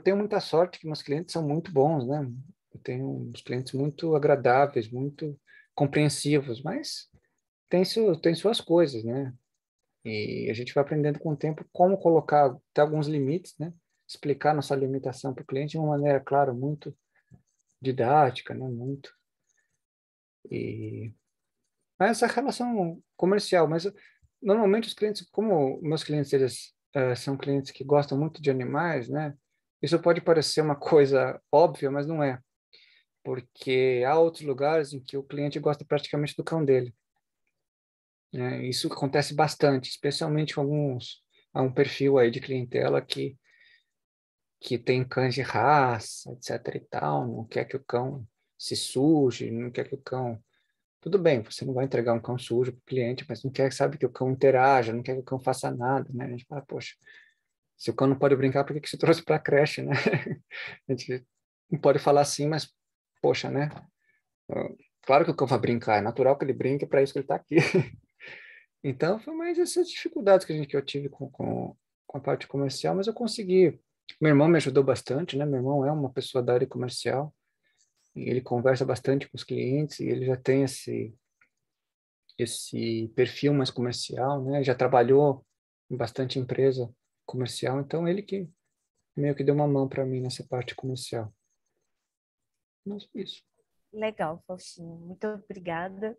S3: tenho muita sorte que meus clientes são muito bons, né? Eu tenho uns clientes muito agradáveis, muito compreensivos, mas tem suas coisas, né? E a gente vai aprendendo com o tempo como colocar até alguns limites, né? Explicar nossa limitação para o cliente de uma maneira, claro, muito didática, né? Muito. Mas essa relação comercial, mas normalmente os clientes, como meus clientes, eles são clientes que gostam muito de animais, né? Isso pode parecer uma coisa óbvia, mas não é. Porque há outros lugares em que o cliente gosta praticamente do cão dele, né? Isso acontece bastante, especialmente com há um perfil aí de clientela que tem cães de raça, etc e tal, não quer que o cão se suje, não quer que o cão... Tudo bem, você não vai entregar um cão sujo para o cliente, mas não quer, sabe, que o cão interaja, não quer que o cão faça nada, né? A gente fala, poxa, se o cão não pode brincar, por que você trouxe para a creche, né? A gente não pode falar assim, mas poxa, né? Claro que o cão vai brincar, é natural que ele brinque, para isso que ele está aqui. Então, foi mais essas dificuldades que eu tive com a parte comercial, mas eu consegui. Meu irmão me ajudou bastante, né? Meu irmão é uma pessoa da área comercial, e ele conversa bastante com os clientes, e ele já tem esse perfil mais comercial, né? Já trabalhou em bastante empresa comercial, então ele que meio que deu uma mão para mim nessa parte comercial. Mas isso.
S1: Legal, Faustinho. Muito obrigada.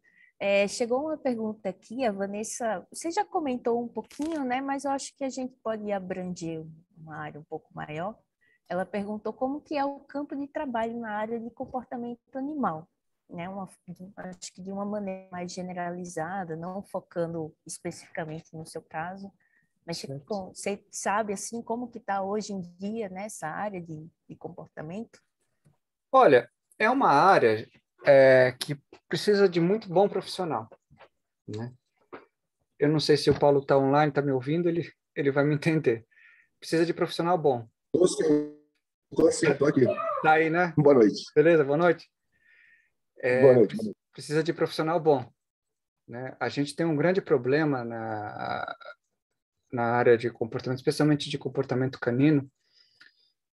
S1: Chegou uma pergunta aqui, a Vanessa, você já comentou um pouquinho, né? Mas eu acho que a gente pode abranger uma área um pouco maior. Ela perguntou como que é o campo de trabalho na área de comportamento animal, né? Acho que de uma maneira mais generalizada, não focando especificamente no seu caso, mas você sabe assim como que está hoje em dia nessa área de comportamento?
S3: Olha, é uma área que precisa de muito bom profissional, né? Eu não sei se o Paulo está online, está me ouvindo, ele vai me entender. Precisa de profissional bom.
S5: Tô sim, tô aqui.
S3: Tá aí, né?
S5: Boa noite.
S3: Beleza, boa noite.
S5: Boa noite.
S3: Precisa de profissional bom, né? A gente tem um grande problema na área de comportamento, especialmente de comportamento canino,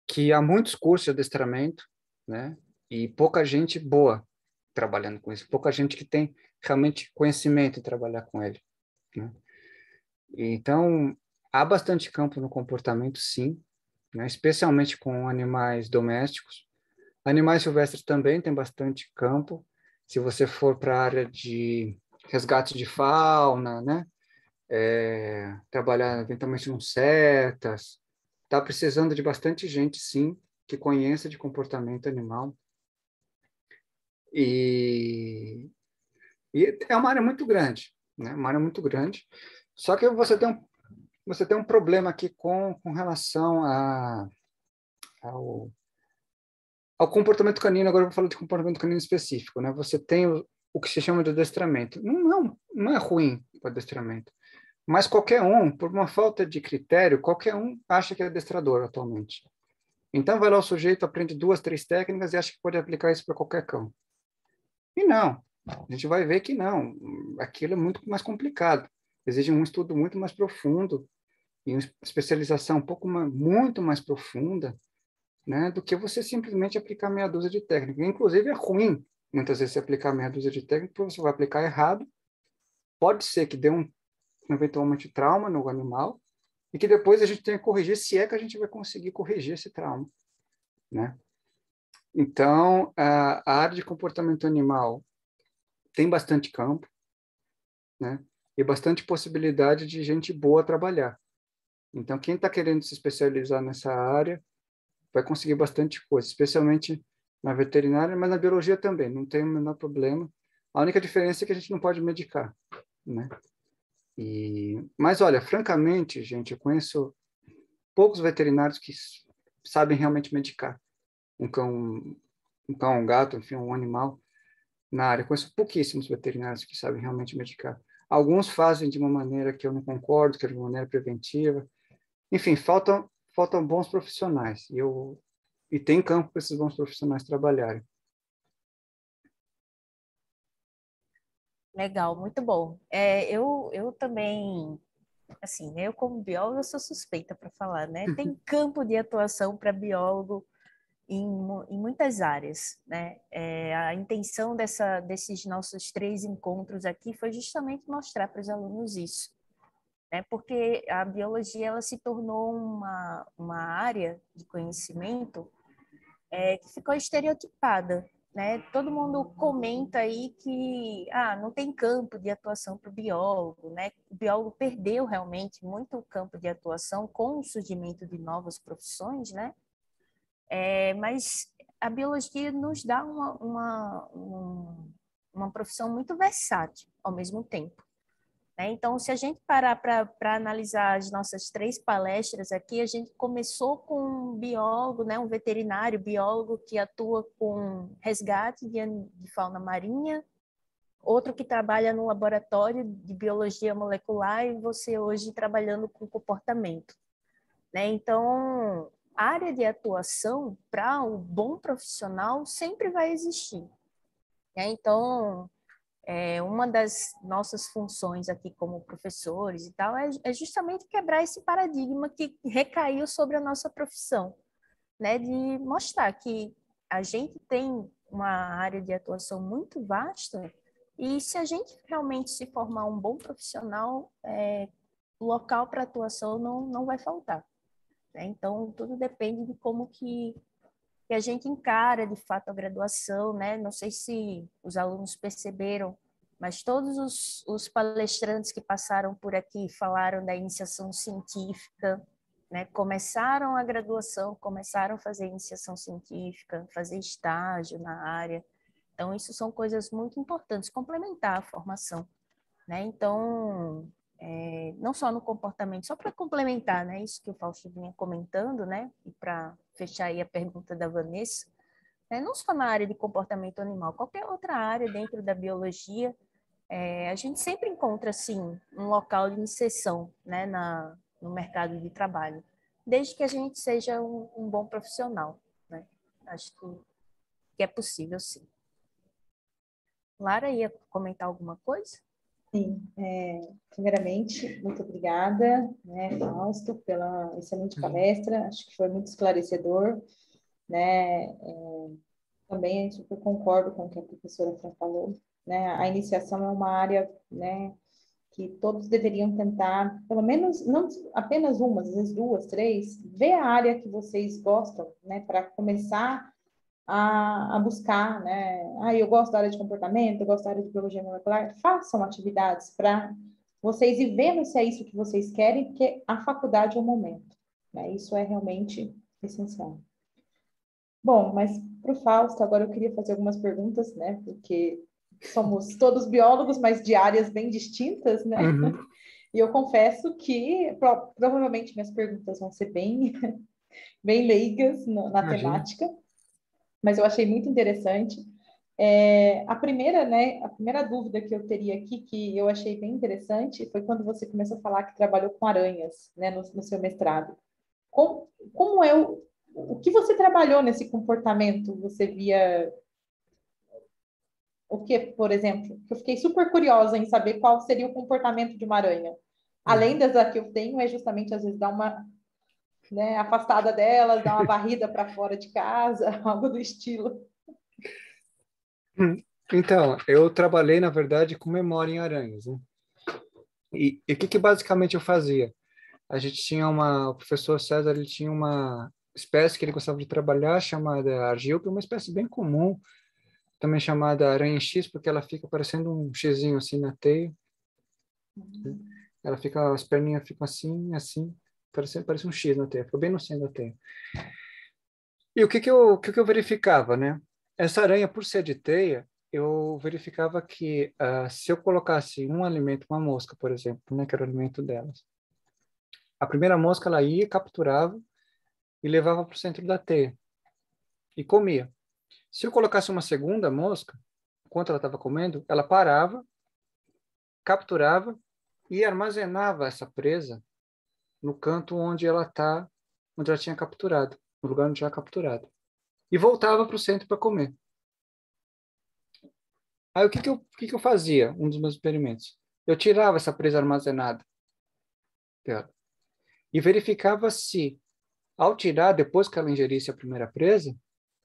S3: que há muitos cursos de adestramento, né? E pouca gente boa trabalhando com isso, pouca gente que tem realmente conhecimento em trabalhar com ele, né? Então, há bastante campo no comportamento, sim, né? Especialmente com animais domésticos. Animais silvestres também tem bastante campo. Se você for para a área de resgate de fauna, né? Trabalhar eventualmente com setas, está precisando de bastante gente, sim, que conheça de comportamento animal. E é uma área muito grande, né? Uma área muito grande. Só que você tem um problema aqui com relação ao, ao comportamento canino. Agora eu vou falar de comportamento canino específico, né? Você tem o que se chama de adestramento. Não é ruim o adestramento, mas qualquer um, por uma falta de critério, qualquer um acha que é adestrador atualmente. Então vai lá o sujeito, aprende 2, 3 técnicas e acha que pode aplicar isso para qualquer cão. E não, a gente vai ver que não. Aquilo é muito mais complicado. Exige um estudo muito mais profundo e uma especialização muito mais profunda, né, do que você simplesmente aplicar meia dúzia de técnicas. Inclusive, é ruim, muitas vezes, você aplicar meia dúzia de técnicas, porque você vai aplicar errado. Pode ser que dê eventualmente, trauma no animal, e que depois a gente tenha que corrigir, se é que a gente vai conseguir corrigir esse trauma, né? Então, a área de comportamento animal tem bastante campo, né? E bastante possibilidade de gente boa trabalhar. Então, quem está querendo se especializar nessa área vai conseguir bastante coisa, especialmente na veterinária, mas na biologia também, não tem o menor problema. A única diferença é que a gente não pode medicar, né? Mas, olha, francamente, gente, eu conheço poucos veterinários que sabem realmente medicar um cão, um gato, enfim, um animal na área. Eu conheço pouquíssimos veterinários que sabem realmente medicar. Alguns fazem de uma maneira que eu não concordo, que é de uma maneira preventiva. Enfim, faltam bons profissionais. E tem campo para esses bons profissionais trabalharem.
S1: Legal, muito bom. Eu também, assim, eu como bióloga eu sou suspeita para falar, né? Tem campo de atuação para biólogo em muitas áreas, né? A intenção desses nossos 3 encontros aqui foi justamente mostrar para os alunos isso, né? Porque a biologia ela se tornou uma área de conhecimento que ficou estereotipada, né? Todo mundo comenta aí que não tem campo de atuação para o biólogo, né? O biólogo perdeu realmente muito o campo de atuação com o surgimento de novas profissões, né? Mas a biologia nos dá uma profissão muito versátil ao mesmo tempo, né? Então, se a gente parar para analisar as nossas 3 palestras aqui, a gente começou com um biólogo, né, um veterinário biólogo que atua com resgate de fauna marinha, outro que trabalha no laboratório de biologia molecular e você hoje trabalhando com comportamento, né? Então, área de atuação para o bom profissional sempre vai existir. Então, uma das nossas funções aqui como professores e tal é justamente quebrar esse paradigma que recaiu sobre a nossa profissão, né? De mostrar que a gente tem uma área de atuação muito vasta e se a gente realmente se formar um bom profissional, o local para atuação não vai faltar, né? Então, tudo depende de como que a gente encara, de fato, a graduação, né? Não sei se os alunos perceberam, mas todos os palestrantes que passaram por aqui falaram da iniciação científica, né? Começaram a graduação, começaram a fazer iniciação científica, fazer estágio na área. Então, isso são coisas muito importantes, complementar a formação, né? Então, não só no comportamento, só para complementar, né, isso que o Fausto vinha comentando, né, e para fechar aí a pergunta da Vanessa, né, não só na área de comportamento animal, qualquer outra área dentro da biologia, a gente sempre encontra, assim, um local de inserção, né, no mercado de trabalho, desde que a gente seja um bom profissional, né? Acho que é possível, sim. Lara ia comentar alguma coisa?
S2: Sim, primeiramente, muito obrigada, né, Fausto, pela excelente palestra, acho que foi muito esclarecedor, né, também super concordo com o que a professora Fran falou, né, a iniciação é uma área, né, que todos deveriam tentar, pelo menos, não apenas uma, às vezes duas, três, ver a área que vocês gostam, né, para começar a buscar, né? Eu gosto da área de comportamento, eu gosto da área de biologia molecular. Façam atividades para vocês ir vendo se é isso que vocês querem, porque a faculdade é o momento, né? Isso é realmente essencial. Bom, mas para o Fausto, agora eu queria fazer algumas perguntas, né? Porque somos todos biólogos, mas de áreas bem distintas, né?
S3: Uhum.
S2: E eu confesso que provavelmente minhas perguntas vão ser bem, bem leigas na temática, mas eu achei muito interessante. A primeira dúvida que eu teria aqui, que eu achei bem interessante, foi quando você começou a falar que trabalhou com aranhas, né, no seu mestrado. Como é o que você trabalhou nesse comportamento? Você via o que, por exemplo? Eu fiquei super curiosa em saber qual seria o comportamento de uma aranha. Além das que eu tenho, é justamente às vezes dar uma, né, afastada delas, dar uma varrida para fora de casa, algo do estilo.
S3: Então, eu trabalhei, na verdade, com memória em aranhas, né? E o que basicamente eu fazia? A gente tinha o professor César, ele tinha uma espécie que ele gostava de trabalhar, chamada argilpe, uma espécie bem comum, também chamada aranha X, porque ela fica parecendo um xizinho assim na teia. Ela fica, as perninhas ficam assim, assim, parece um X na teia, fica bem no centro da teia. E o que eu verificava, né? Essa aranha, por ser de teia, eu verificava que se eu colocasse um alimento, uma mosca, por exemplo, né, que era o alimento delas, a primeira mosca ela ia, capturava e levava para o centro da teia e comia. Se eu colocasse uma segunda mosca, enquanto ela estava comendo, ela parava, capturava e armazenava essa presa no canto onde ela tinha capturado, no lugar onde tinha capturado, e voltava para o centro para comer. Aí o que eu fazia? Um dos meus experimentos. Eu tirava essa presa armazenada dela e verificava se, ao tirar, depois que ela ingerisse a primeira presa,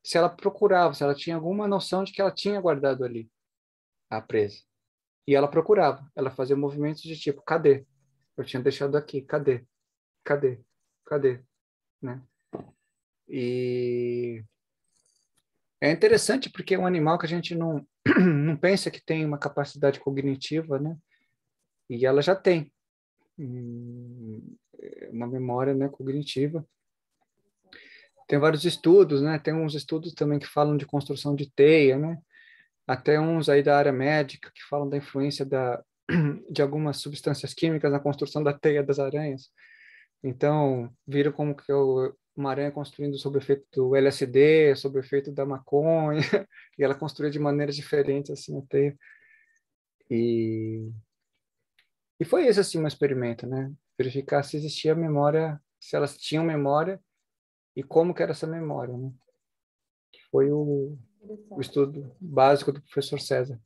S3: se ela procurava, se ela tinha alguma noção de que ela tinha guardado ali a presa. E ela procurava, ela fazia movimentos de tipo, cadê? Eu tinha deixado aqui, cadê? Cadê? Cadê? Né? E é interessante porque é um animal que a gente não pensa que tem uma capacidade cognitiva, né? E ela já tem uma memória, né, cognitiva. Tem vários estudos, né? Tem uns estudos também que falam de construção de teia, né? Até uns aí da área médica que falam da influência de algumas substâncias químicas na construção da teia das aranhas. Então, viram como que uma aranha construindo sob o efeito do LSD, sob o efeito da maconha, e ela construía de maneiras diferentes assim a teia. E foi esse assim um experimento, né? Verificar se existia memória, se elas tinham memória e como que era essa memória, né? Que foi o estudo básico do professor César.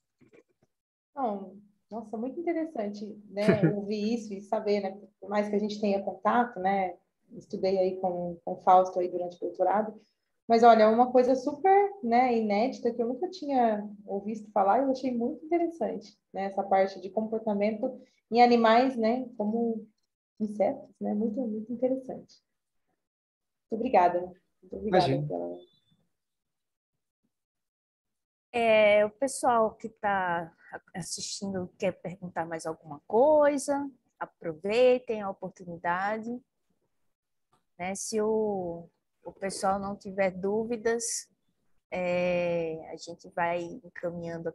S2: Não, nossa, muito interessante, né, ouvir isso e saber, né, por mais que a gente tenha contato, né, estudei aí com o Fausto aí durante o doutorado, mas olha, uma coisa super, né, inédita que eu nunca tinha ouvido falar e eu achei muito interessante, né, essa parte de comportamento em animais, né, como insetos, né, muito, muito interessante. Muito obrigada. Muito obrigada
S3: Imagina.
S2: pela...
S1: O pessoal que está assistindo quer perguntar mais alguma coisa? Aproveitem a oportunidade. Né? Se o pessoal não tiver dúvidas, a gente vai encaminhando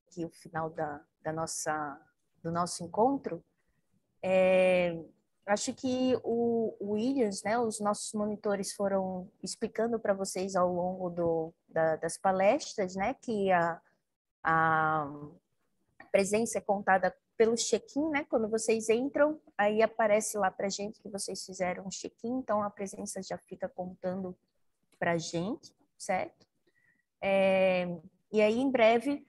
S1: aqui o final do nosso encontro. Acho que o Williams, né, os nossos monitores foram explicando para vocês ao longo das palestras, né, que a presença é contada pelo check-in, né? Quando vocês entram, aí aparece lá para gente que vocês fizeram um check-in, então a presença já fica contando para gente, certo? E aí, em breve,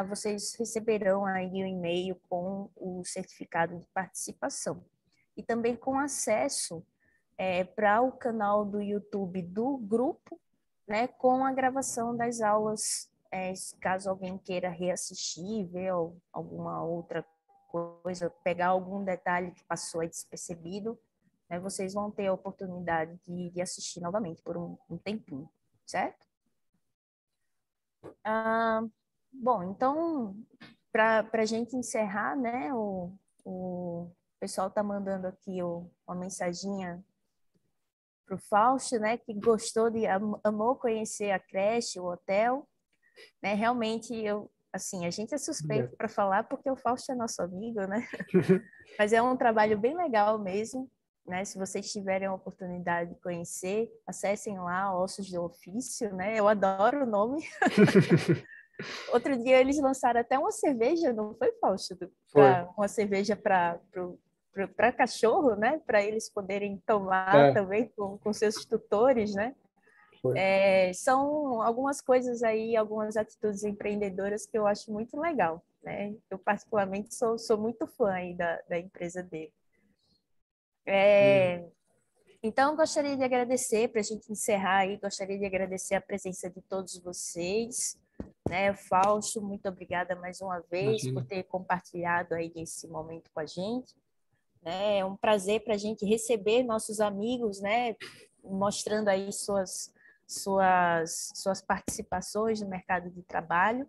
S1: vocês receberão aí um e-mail com o certificado de participação e também com acesso para o canal do YouTube do grupo, né, com a gravação das aulas, caso alguém queira reassistir, ver alguma outra coisa, pegar algum detalhe que passou aí despercebido, né, vocês vão ter a oportunidade de assistir novamente por um tempinho, certo? Bom, então, para a gente encerrar, né, o pessoal está mandando aqui uma mensaginha para o Fausto, né, que gostou amou conhecer a creche, o hotel, né, realmente assim, a gente é suspeito para falar porque o Fausto é nosso amigo, né, mas é um trabalho bem legal mesmo, né, se vocês tiverem a oportunidade de conhecer, acessem lá Ossos do Ofício, né, eu adoro o nome. Outro dia eles lançaram até uma cerveja, não foi, Fausto? Uma cerveja para cachorro, né? Para eles poderem tomar também com seus tutores, né? São algumas coisas aí, algumas atitudes empreendedoras que eu acho muito legal, né? Eu particularmente sou muito fã aí da empresa dele. Então, gostaria de agradecer, para a gente encerrar aí, gostaria de agradecer a presença de todos vocês, né? Fausto, muito obrigada mais uma vez por ter compartilhado aí esse momento com a gente, né? É um prazer para a gente receber nossos amigos, né? Mostrando aí suas participações no mercado de trabalho,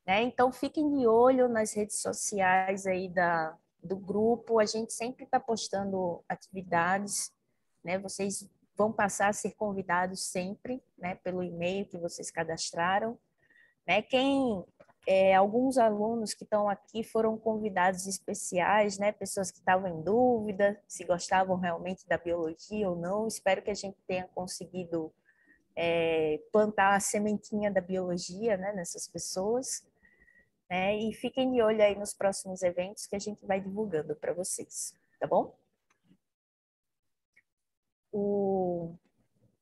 S1: né? Então, fiquem de olho nas redes sociais aí do grupo, a gente sempre está postando atividades, né? Vocês vão passar a ser convidados sempre, né? Pelo e-mail que vocês cadastraram, né? Alguns alunos que estão aqui foram convidados especiais, né? Pessoas que estavam em dúvida se gostavam realmente da biologia ou não. Espero que a gente tenha conseguido plantar a sementinha da biologia, né? Nessas pessoas. E fiquem de olho aí nos próximos eventos que a gente vai divulgando para vocês, tá bom? O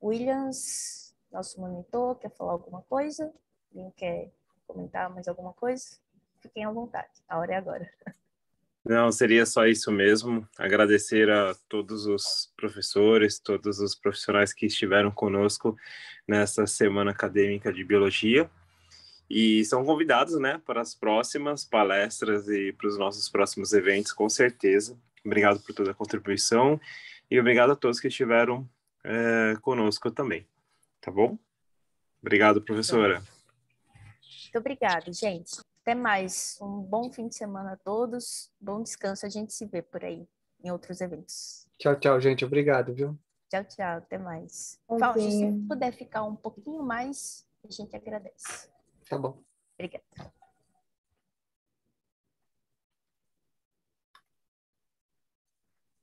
S1: Williams, nosso monitor, quer falar alguma coisa? Alguém quer comentar mais alguma coisa? Fiquem à vontade, a hora é agora.
S4: Não, seria só isso mesmo. Agradecer a todos os professores, todos os profissionais que estiveram conosco nessa semana acadêmica de biologia. E são convidados, né, para as próximas palestras e para os nossos próximos eventos, com certeza. Obrigado por toda a contribuição e obrigado a todos que estiveram conosco também. Tá bom? Obrigado, professora.
S1: Muito obrigada, gente. Até mais. Um bom fim de semana a todos. Bom descanso. A gente se vê por aí em outros eventos.
S3: Tchau, tchau, gente. Obrigado, viu?
S1: Tchau, tchau. Até mais. Fausto, se puder ficar um pouquinho mais, a gente agradece.
S3: Tá bom.
S1: Obrigada.